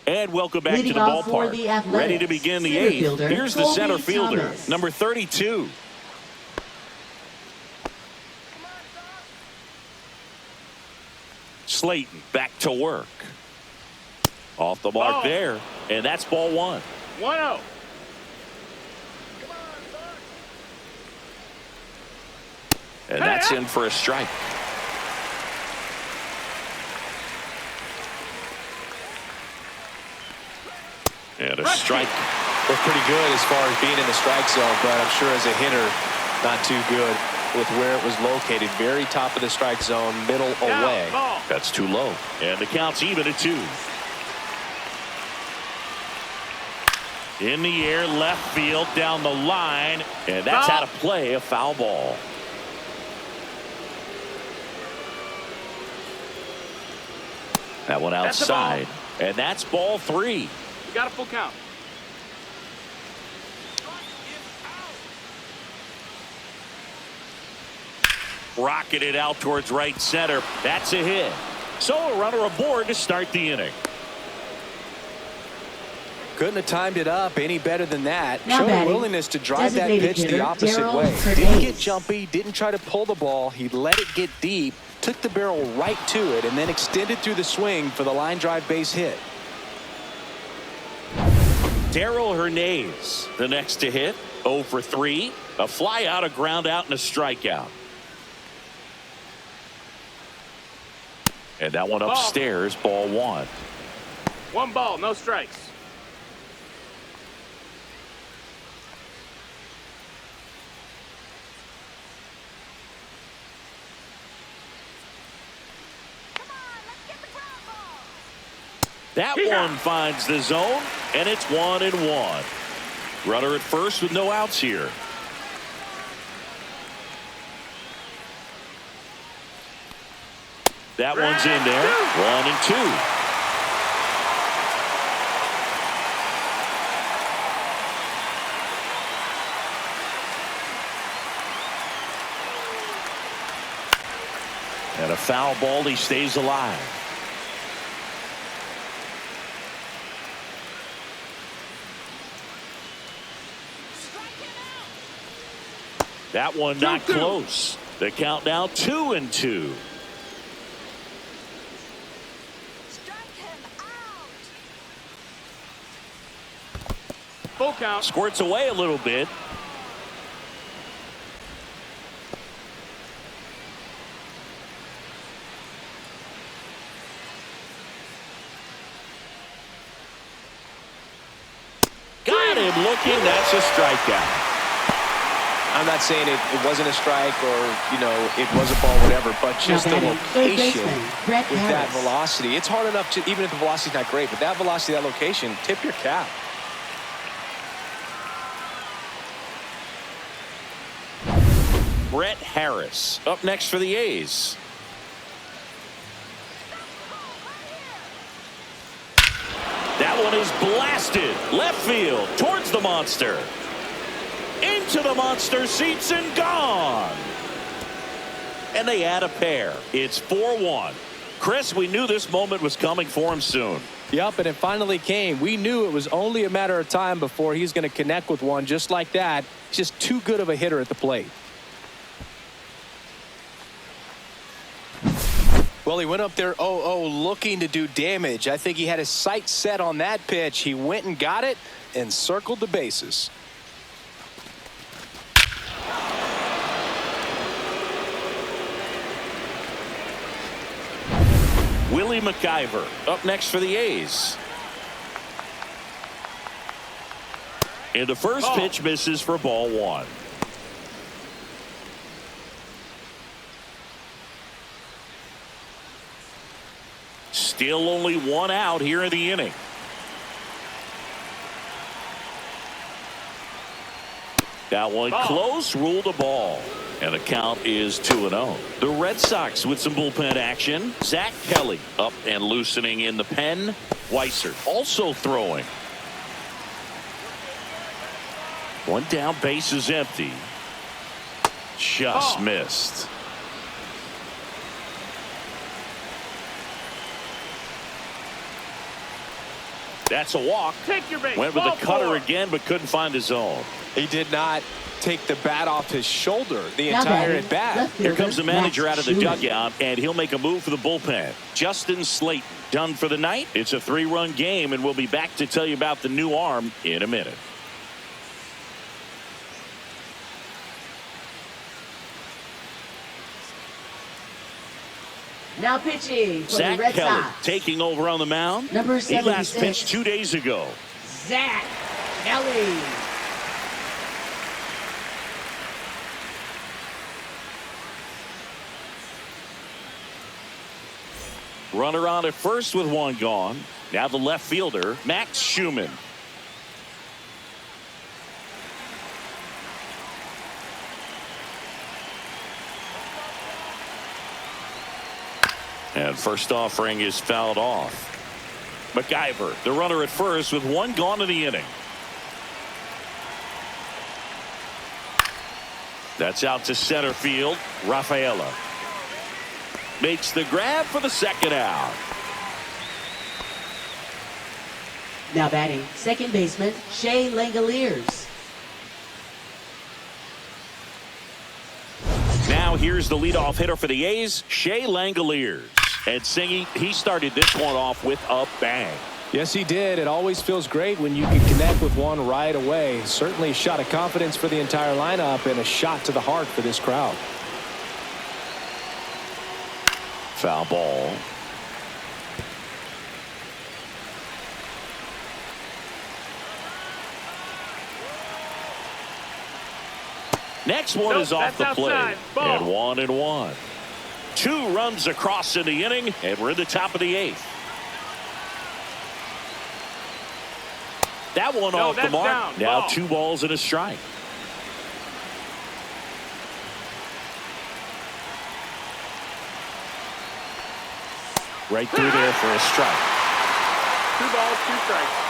And welcome back to the Leading off for ballpark. the Athletics, Ready to begin the center 8th. fielder, Here's the Colby center fielder, Thomas. number 32. Slayton back to work. Off the mark there, and that's ball 1. 1-0. And that's in for a strike. And a strike. They're pretty good as far as being in the strike zone, but I'm sure as a hitter, not too good with where it was located. Very top of the strike zone, middle away. Ball. That's too low. And the count's even at 2. In the air, left field, down the line, and that's Foul. out of play, a foul ball. That one That's a outside, and that's ball 3. You got a full count. Rocketed out towards right center. That's a hit. So a runner aboard to start the inning. Couldn't have timed it up any better than that. Now Showed a batting, willingness to drive that designated pitch the hitter, opposite Darryl way. Hernandez. Didn't get jumpy, didn't try to pull the ball. He let it get deep, took the barrel right to it, and then extended through the swing for the line drive base hit. Darryl Hernandez, the next to hit, 0 for 3. A fly out, a ground out, and a strikeout. And that one upstairs, ball 1. 1 ball, no strikes. That one finds the zone, and it's 1-1. Runner at first with no outs here. That one's in there. 1-2. And a foul ball. He stays alive. That one not close. The count now 2-2. Full count. Squirts away a little bit. Got him looking. That's a strikeout. I'm not saying it wasn't a strike or, you know, it was a ball, whatever, but just the location with that velocity. It's hard enough to, even if the velocity's not great, but that velocity, that location, tip your cap. Brett Harris up next for the A's. That one is blasted left field towards the monster. Into the monster seats and gone. And they add a pair. It's 4-1. Chris, we knew this moment was coming for him soon. Yep, and it finally came. We knew it was only a matter of time before he's going to connect with one just like that. He's just too good of a hitter at the plate. Well, he went up there 0-0 looking to do damage. I think he had his sights set on that pitch. He went and got it and circled the bases. Willie McIver up next for the A's. And the first pitch misses for ball one. Still only one out here in the inning. That one close, ruled a ball. And the count is 2-0. The Red Sox with some bullpen action. Zach Kelly up and loosening in the pen. Weiser also throwing. One down, base is empty. Just missed. That's a walk. Take your base. Went with the cutter again, but couldn't find his zone. He did not take the bat off his shoulder the entire at bat. Here comes the manager out of the dugout, and he'll make a move for the bullpen. Justin Slayton done for the night. It's a 3-run game, and we'll be back to tell you about the new arm in a minute. Now pitching for Zach the Red Kelly Sox. taking over on the mound. Number He last 76. pitched 2 days ago. Zach Kelly. Runner on at first with one gone. Now the left fielder, Max Schumann. And first offering is fouled off. McIver, the runner at first with one gone in the inning. That's out to center field. Rafaela makes the grab for the second out. Now batting second baseman Shea Langoliers. Now here's the leadoff hitter for the A's, Shea Langoliers. And Singy, he started this one off with a bang. Yes, he did. It always feels great when you can connect with one right away. Certainly a shot of confidence for the entire lineup and a shot to the heart for this crowd. Foul ball. Next one is off the plate. And 1-1. 2 runs across in the inning, and we're in the top of the 8th. That one No, off the that's mark. down. Now Ball. 2 balls and a strike. Right through there for a strike. 2 balls, 2 strikes.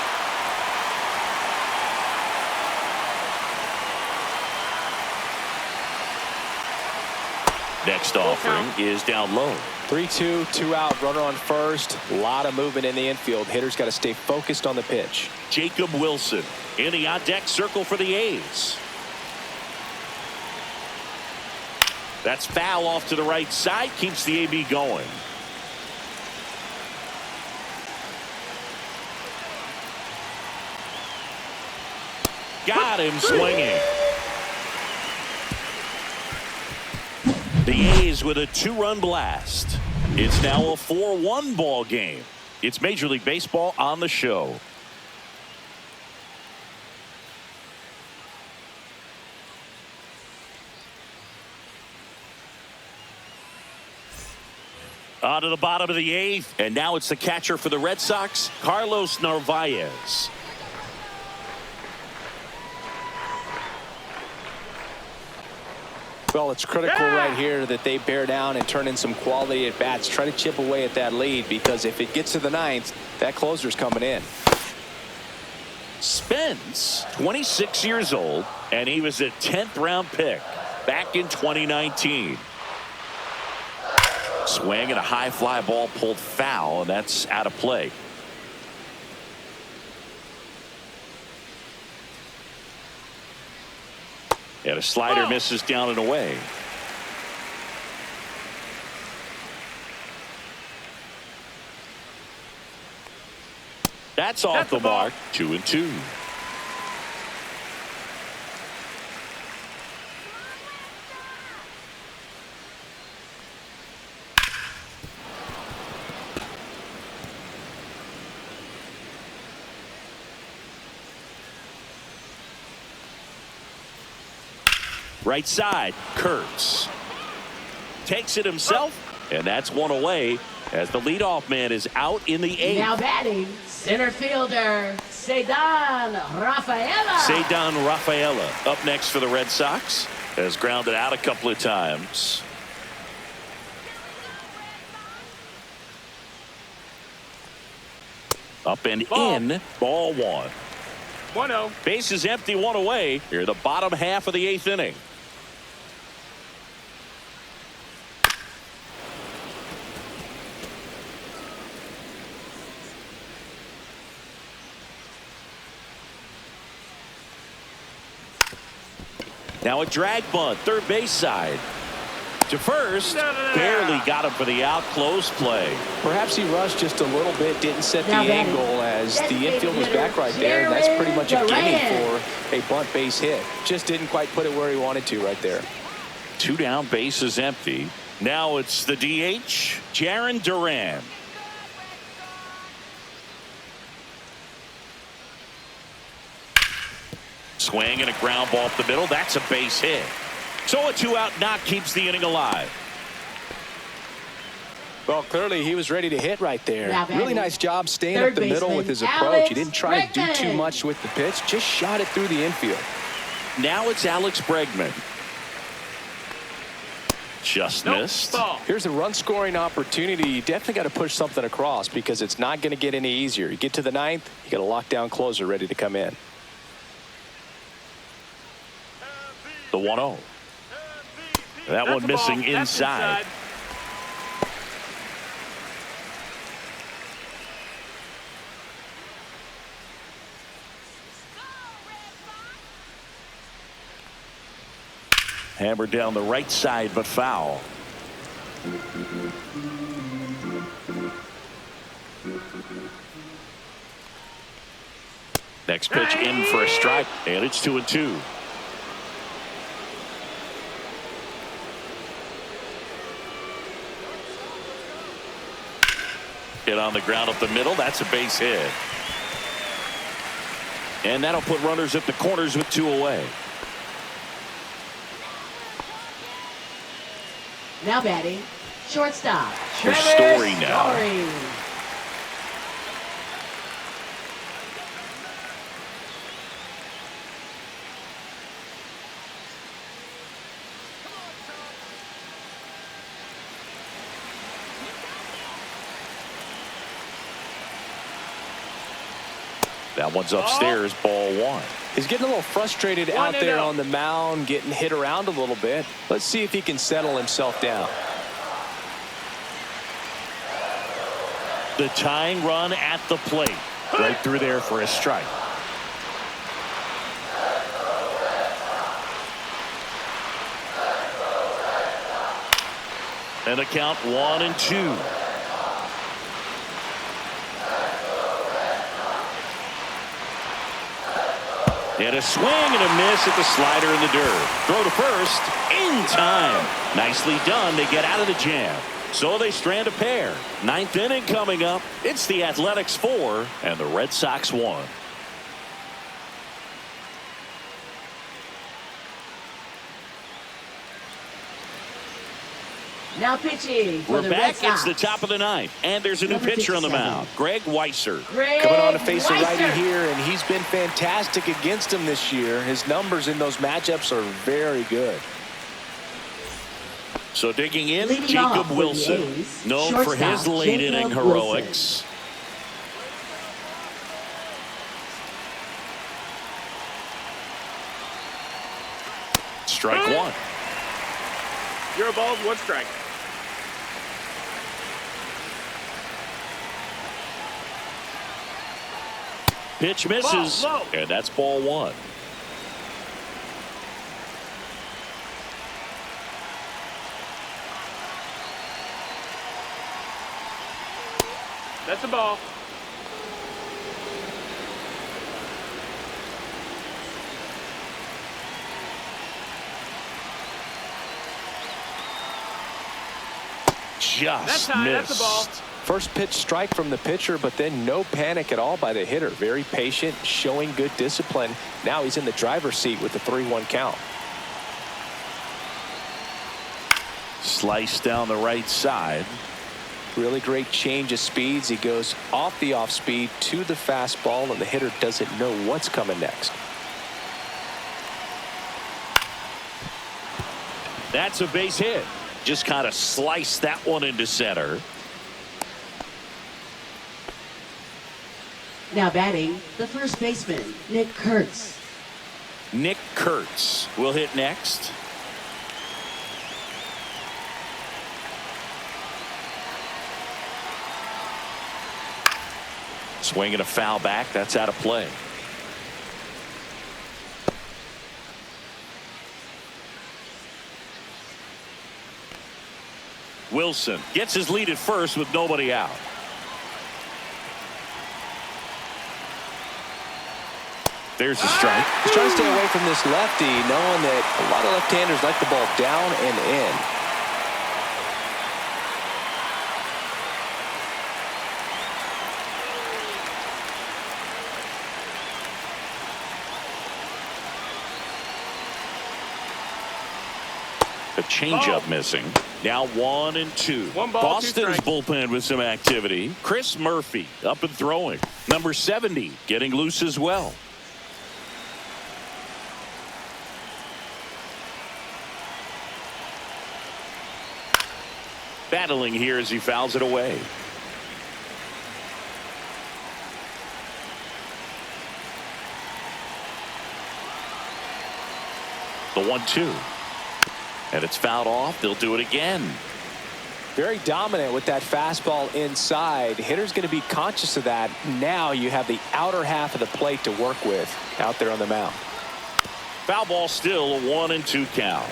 Next offering is down low. 3-2, 2 out, runner on first. A lot of movement in the infield. Hitters got to stay focused on the pitch. Jacob Wilson in the on-deck circle for the A's. That's foul off to the right side. Keeps the AB going. Got him swinging. The A's with a 2-run blast. It's now a 4-1 ball game. It's Major League Baseball on the show. On to the bottom of the 8th, and now it's the catcher for the Red Sox, Carlos Narvaez. Well, it's critical right here that they bear down and turn in some quality at bats. Try to chip away at that lead, because if it gets to the 9th, that closer's coming in. Spence, 26 years old, and he was a 10th round pick back in 2019. Swing and a high fly ball pulled foul, and that's out of play. And a slider misses down and away. That's off the mark. 2-2. Right side, Kurtz takes it himself, and that's one away as the leadoff man is out in the 8th. Now batting, center fielder, Cedar Rafaela. Cedar Rafaela up next for the Red Sox. Has grounded out a couple of times. Up and in, ball 1. 1-0. Base is empty, 1 away. Here in the bottom half of the 8th inning. Now a drag bunt, third base side. To first, barely got him for the out, close play. Perhaps he rushed just a little bit, didn't set the angle as the infield was back right there, and that's pretty much a gimme for a bunt base hit. Just didn't quite put it where he wanted to right there. 2 down, base is empty. Now it's the DH, Jaron Duran. Swing and a ground ball up the middle. That's a base hit. So a 2-out knock keeps the inning alive. Well, clearly he was ready to hit right there. Really nice job staying Third up the middle with his approach. Alex He didn't try to do too Bregman. much with the pitch, just shot it through the infield. Now it's Alex Bregman. Just Nope, missed. ball. Here's a run-scoring opportunity. You definitely got to push something across because it's not going to get any easier. You get to the 9th, you got a lockdown closer ready to come in. The 1-0. That one missing inside. Hammered down the right side, but foul. Next pitch in for a strike, and it's 2-2. Hit on the ground up the middle. That's a base hit. And that'll put runners at the corners with 2 away. Now batting, shortstop, Here's Trevor Story now. Story. That one's upstairs, ball one. He's getting a little frustrated out there on the mound, getting hit around a little bit. Let's see if he can settle himself down. The tying run at the plate. Right through there for a strike. And the count 1-2. And a swing and a miss at the slider in the dirt. Throw to first in time. Nicely done. They get out of the jam. So they strand a pair. Ninth inning coming up. It's the Athletics 4 and the Red Sox 1. Now pitching for We're the back. Red It's Sox. the top of the ninth. And there's a new Number pitcher on the 57. mound. Greg Weisser. Coming on to face a righty here, and he's been fantastic against him this year. His numbers in those matchups are very good. So digging in, Leading Jacob off for the Wilson. A's, Known for his shortstop, late Jacob inning Wilson. heroics. Strike one. 0 balls, 1 strike. Pitch misses. Ball low. And that's ball one. That's a ball. Just That's high. missed. That's a ball. First pitch strike from the pitcher, but then no panic at all by the hitter. Very patient, showing good discipline. Now he's in the driver's seat with the 3-1 count. Slice down the right side. Really great change of speeds. He goes off the off speed to the fastball, and the hitter doesn't know what's coming next. That's a base hit. Just kind of sliced that one into center. Now batting, the first baseman, Nick Kurtz. Nick Kurtz will hit next. Swing and a foul back. That's out of play. Wilson gets his lead at first with nobody out. There's a strike. He's trying to stay away from this lefty, knowing that a lot of left-handers like the ball down and in. The changeup missing. Now 1-2. 1 ball, 2 Boston's strikes. bullpen with some activity. Chris Murphy up and throwing. Number 70 getting loose as well. Battling here as he fouls it away. The 1-2. And it's fouled off. They'll do it again. Very dominant with that fastball inside. Hitter's going to be conscious of that. Now you have the outer half of the plate to work with out there on the mound. Foul ball still, a 1-2 count.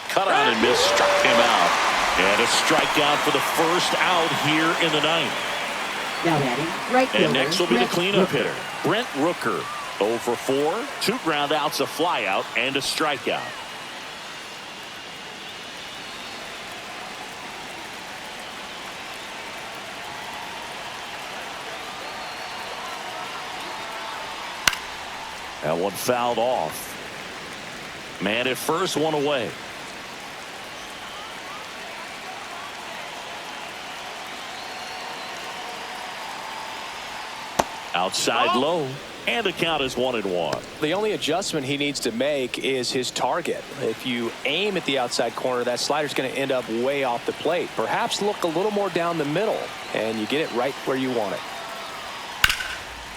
Cut on and miss, struck him out. And a strikeout for the first out here in the ninth. Now batting, right fielder, And next will be the Brent cleanup Rooker. hitter, Brent Rooker. 0 for 4, 2 ground outs, a flyout, and a strikeout. That one fouled off. Man at first, one away. Outside low. And the count is 1-1. The only adjustment he needs to make is his target. If you aim at the outside corner, that slider's going to end up way off the plate. Perhaps look a little more down the middle, and you get it right where you want it.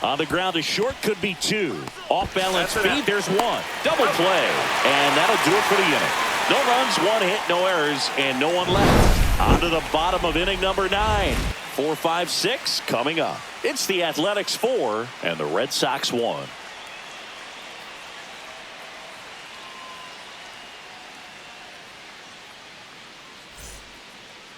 On the ground, a short could be 2. Off balance speed, there's 1. Double play. And that'll do it for the inning. No runs, 1 hit, no errors, and no one left. On to the bottom of inning number 9. 4, 5, 6 coming up. It's the Athletics 4 and the Red Sox 1.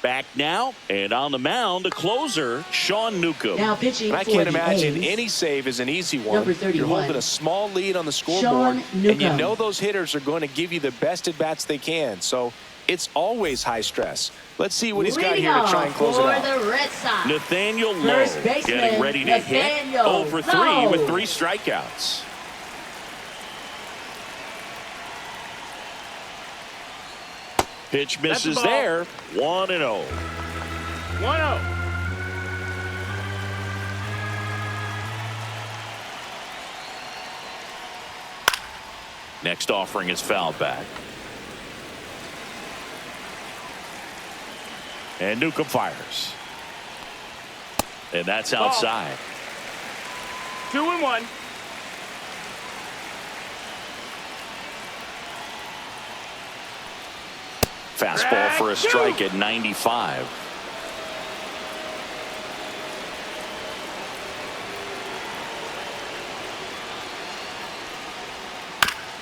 Back now, and on the mound, the closer, Sean Newcomb. Now pitching I for can't the imagine A's, any save is an easy one. number 31. You're holding a small lead on the scoreboard, Sean and you Newcomb. know those hitters are going to give you the best at-bats they can. So it's always high stress. Let's see what he's got Leading here to try and close it off out. for the Red Sox. Nathaniel Lowe First baseman, getting ready to Nathaniel hit. Over 3 Lowe. with 3 strikeouts. Pitch misses ball. there. 1-0. 1-0. Next offering is fouled back. And Newcomb fires. And that's outside. 2-1. Fastball for a strike at 95.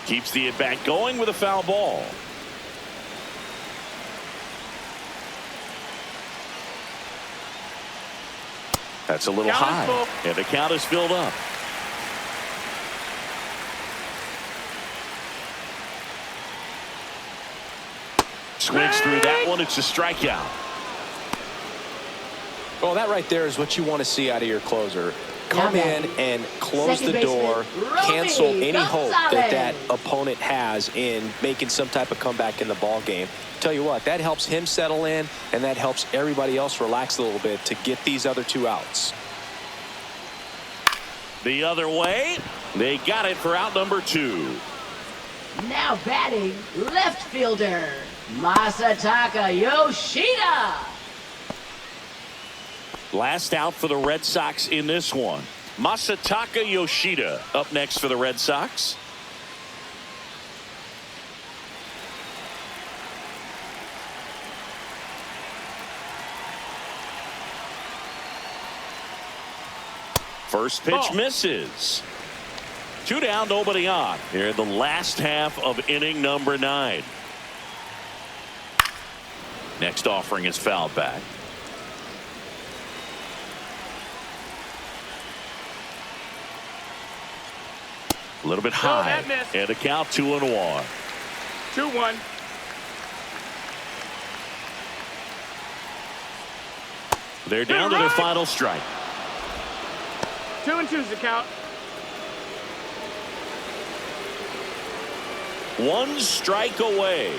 Keeps the at-bat going with a foul ball. That's a little Count is high. full. And the count is filled up. Swings through that one. It's a strikeout. Well, that right there is what you want to see out of your closer. Come in and close Second the door, baseman, cancel Romy any hope Gonzalez. that opponent has in making some type of comeback in the ball game. Tell you what, that helps him settle in, and that helps everybody else relax a little bit to get these other 2 outs. The other way. They got it for out number 2. Now batting, left fielder, Masataka Yoshida. Last out for the Red Sox in this one. Masataka Yoshida up next for the Red Sox. First pitch misses. 2 down, nobody on. Here in the last half of inning number 9. Next offering is fouled back. A little bit high. And the count 2-1. 2-1. They're down to their final strike. 2-2's the count. 1 strike away.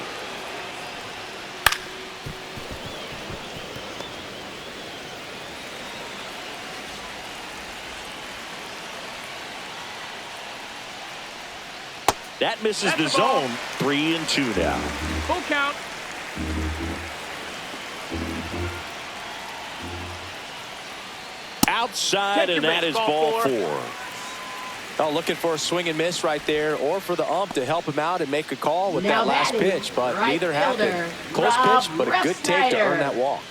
That misses the zone. 3-2 now. Full count. Outside, and that is ball 4. Oh, looking for a swing and miss right there, or for the ump to help him out and make a call with Now that last batting, pitch, but right neither fielder, happened. Close Rob pitch, but a good take to earn Refsnyder. that walk.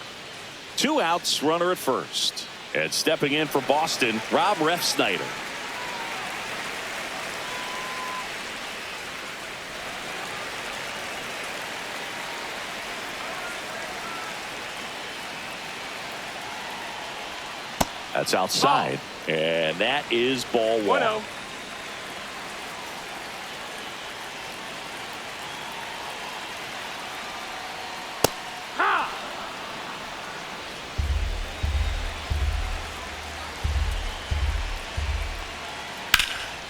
2 outs, runner at first. And stepping in for Boston, Rob Refsnyder. That's outside. And that is ball 1. 1-0.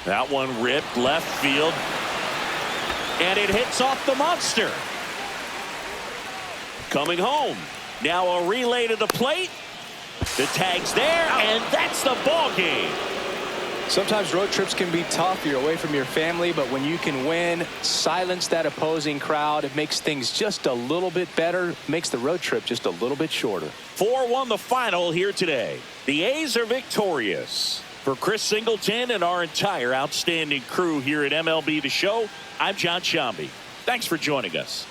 That one ripped left field. And it hits off the monster. Coming home. Now a relay to the plate. The tag's there, and that's the ball game. Sometimes road trips can be tough. You're away from your family, but when you can win, silence that opposing crowd, it makes things just a little bit better, makes the road trip just a little bit shorter. 4-1 the final here today. The A's are victorious. For Chris Singleton and our entire outstanding crew here at MLB The Show, I'm John Shambi. Thanks for joining us.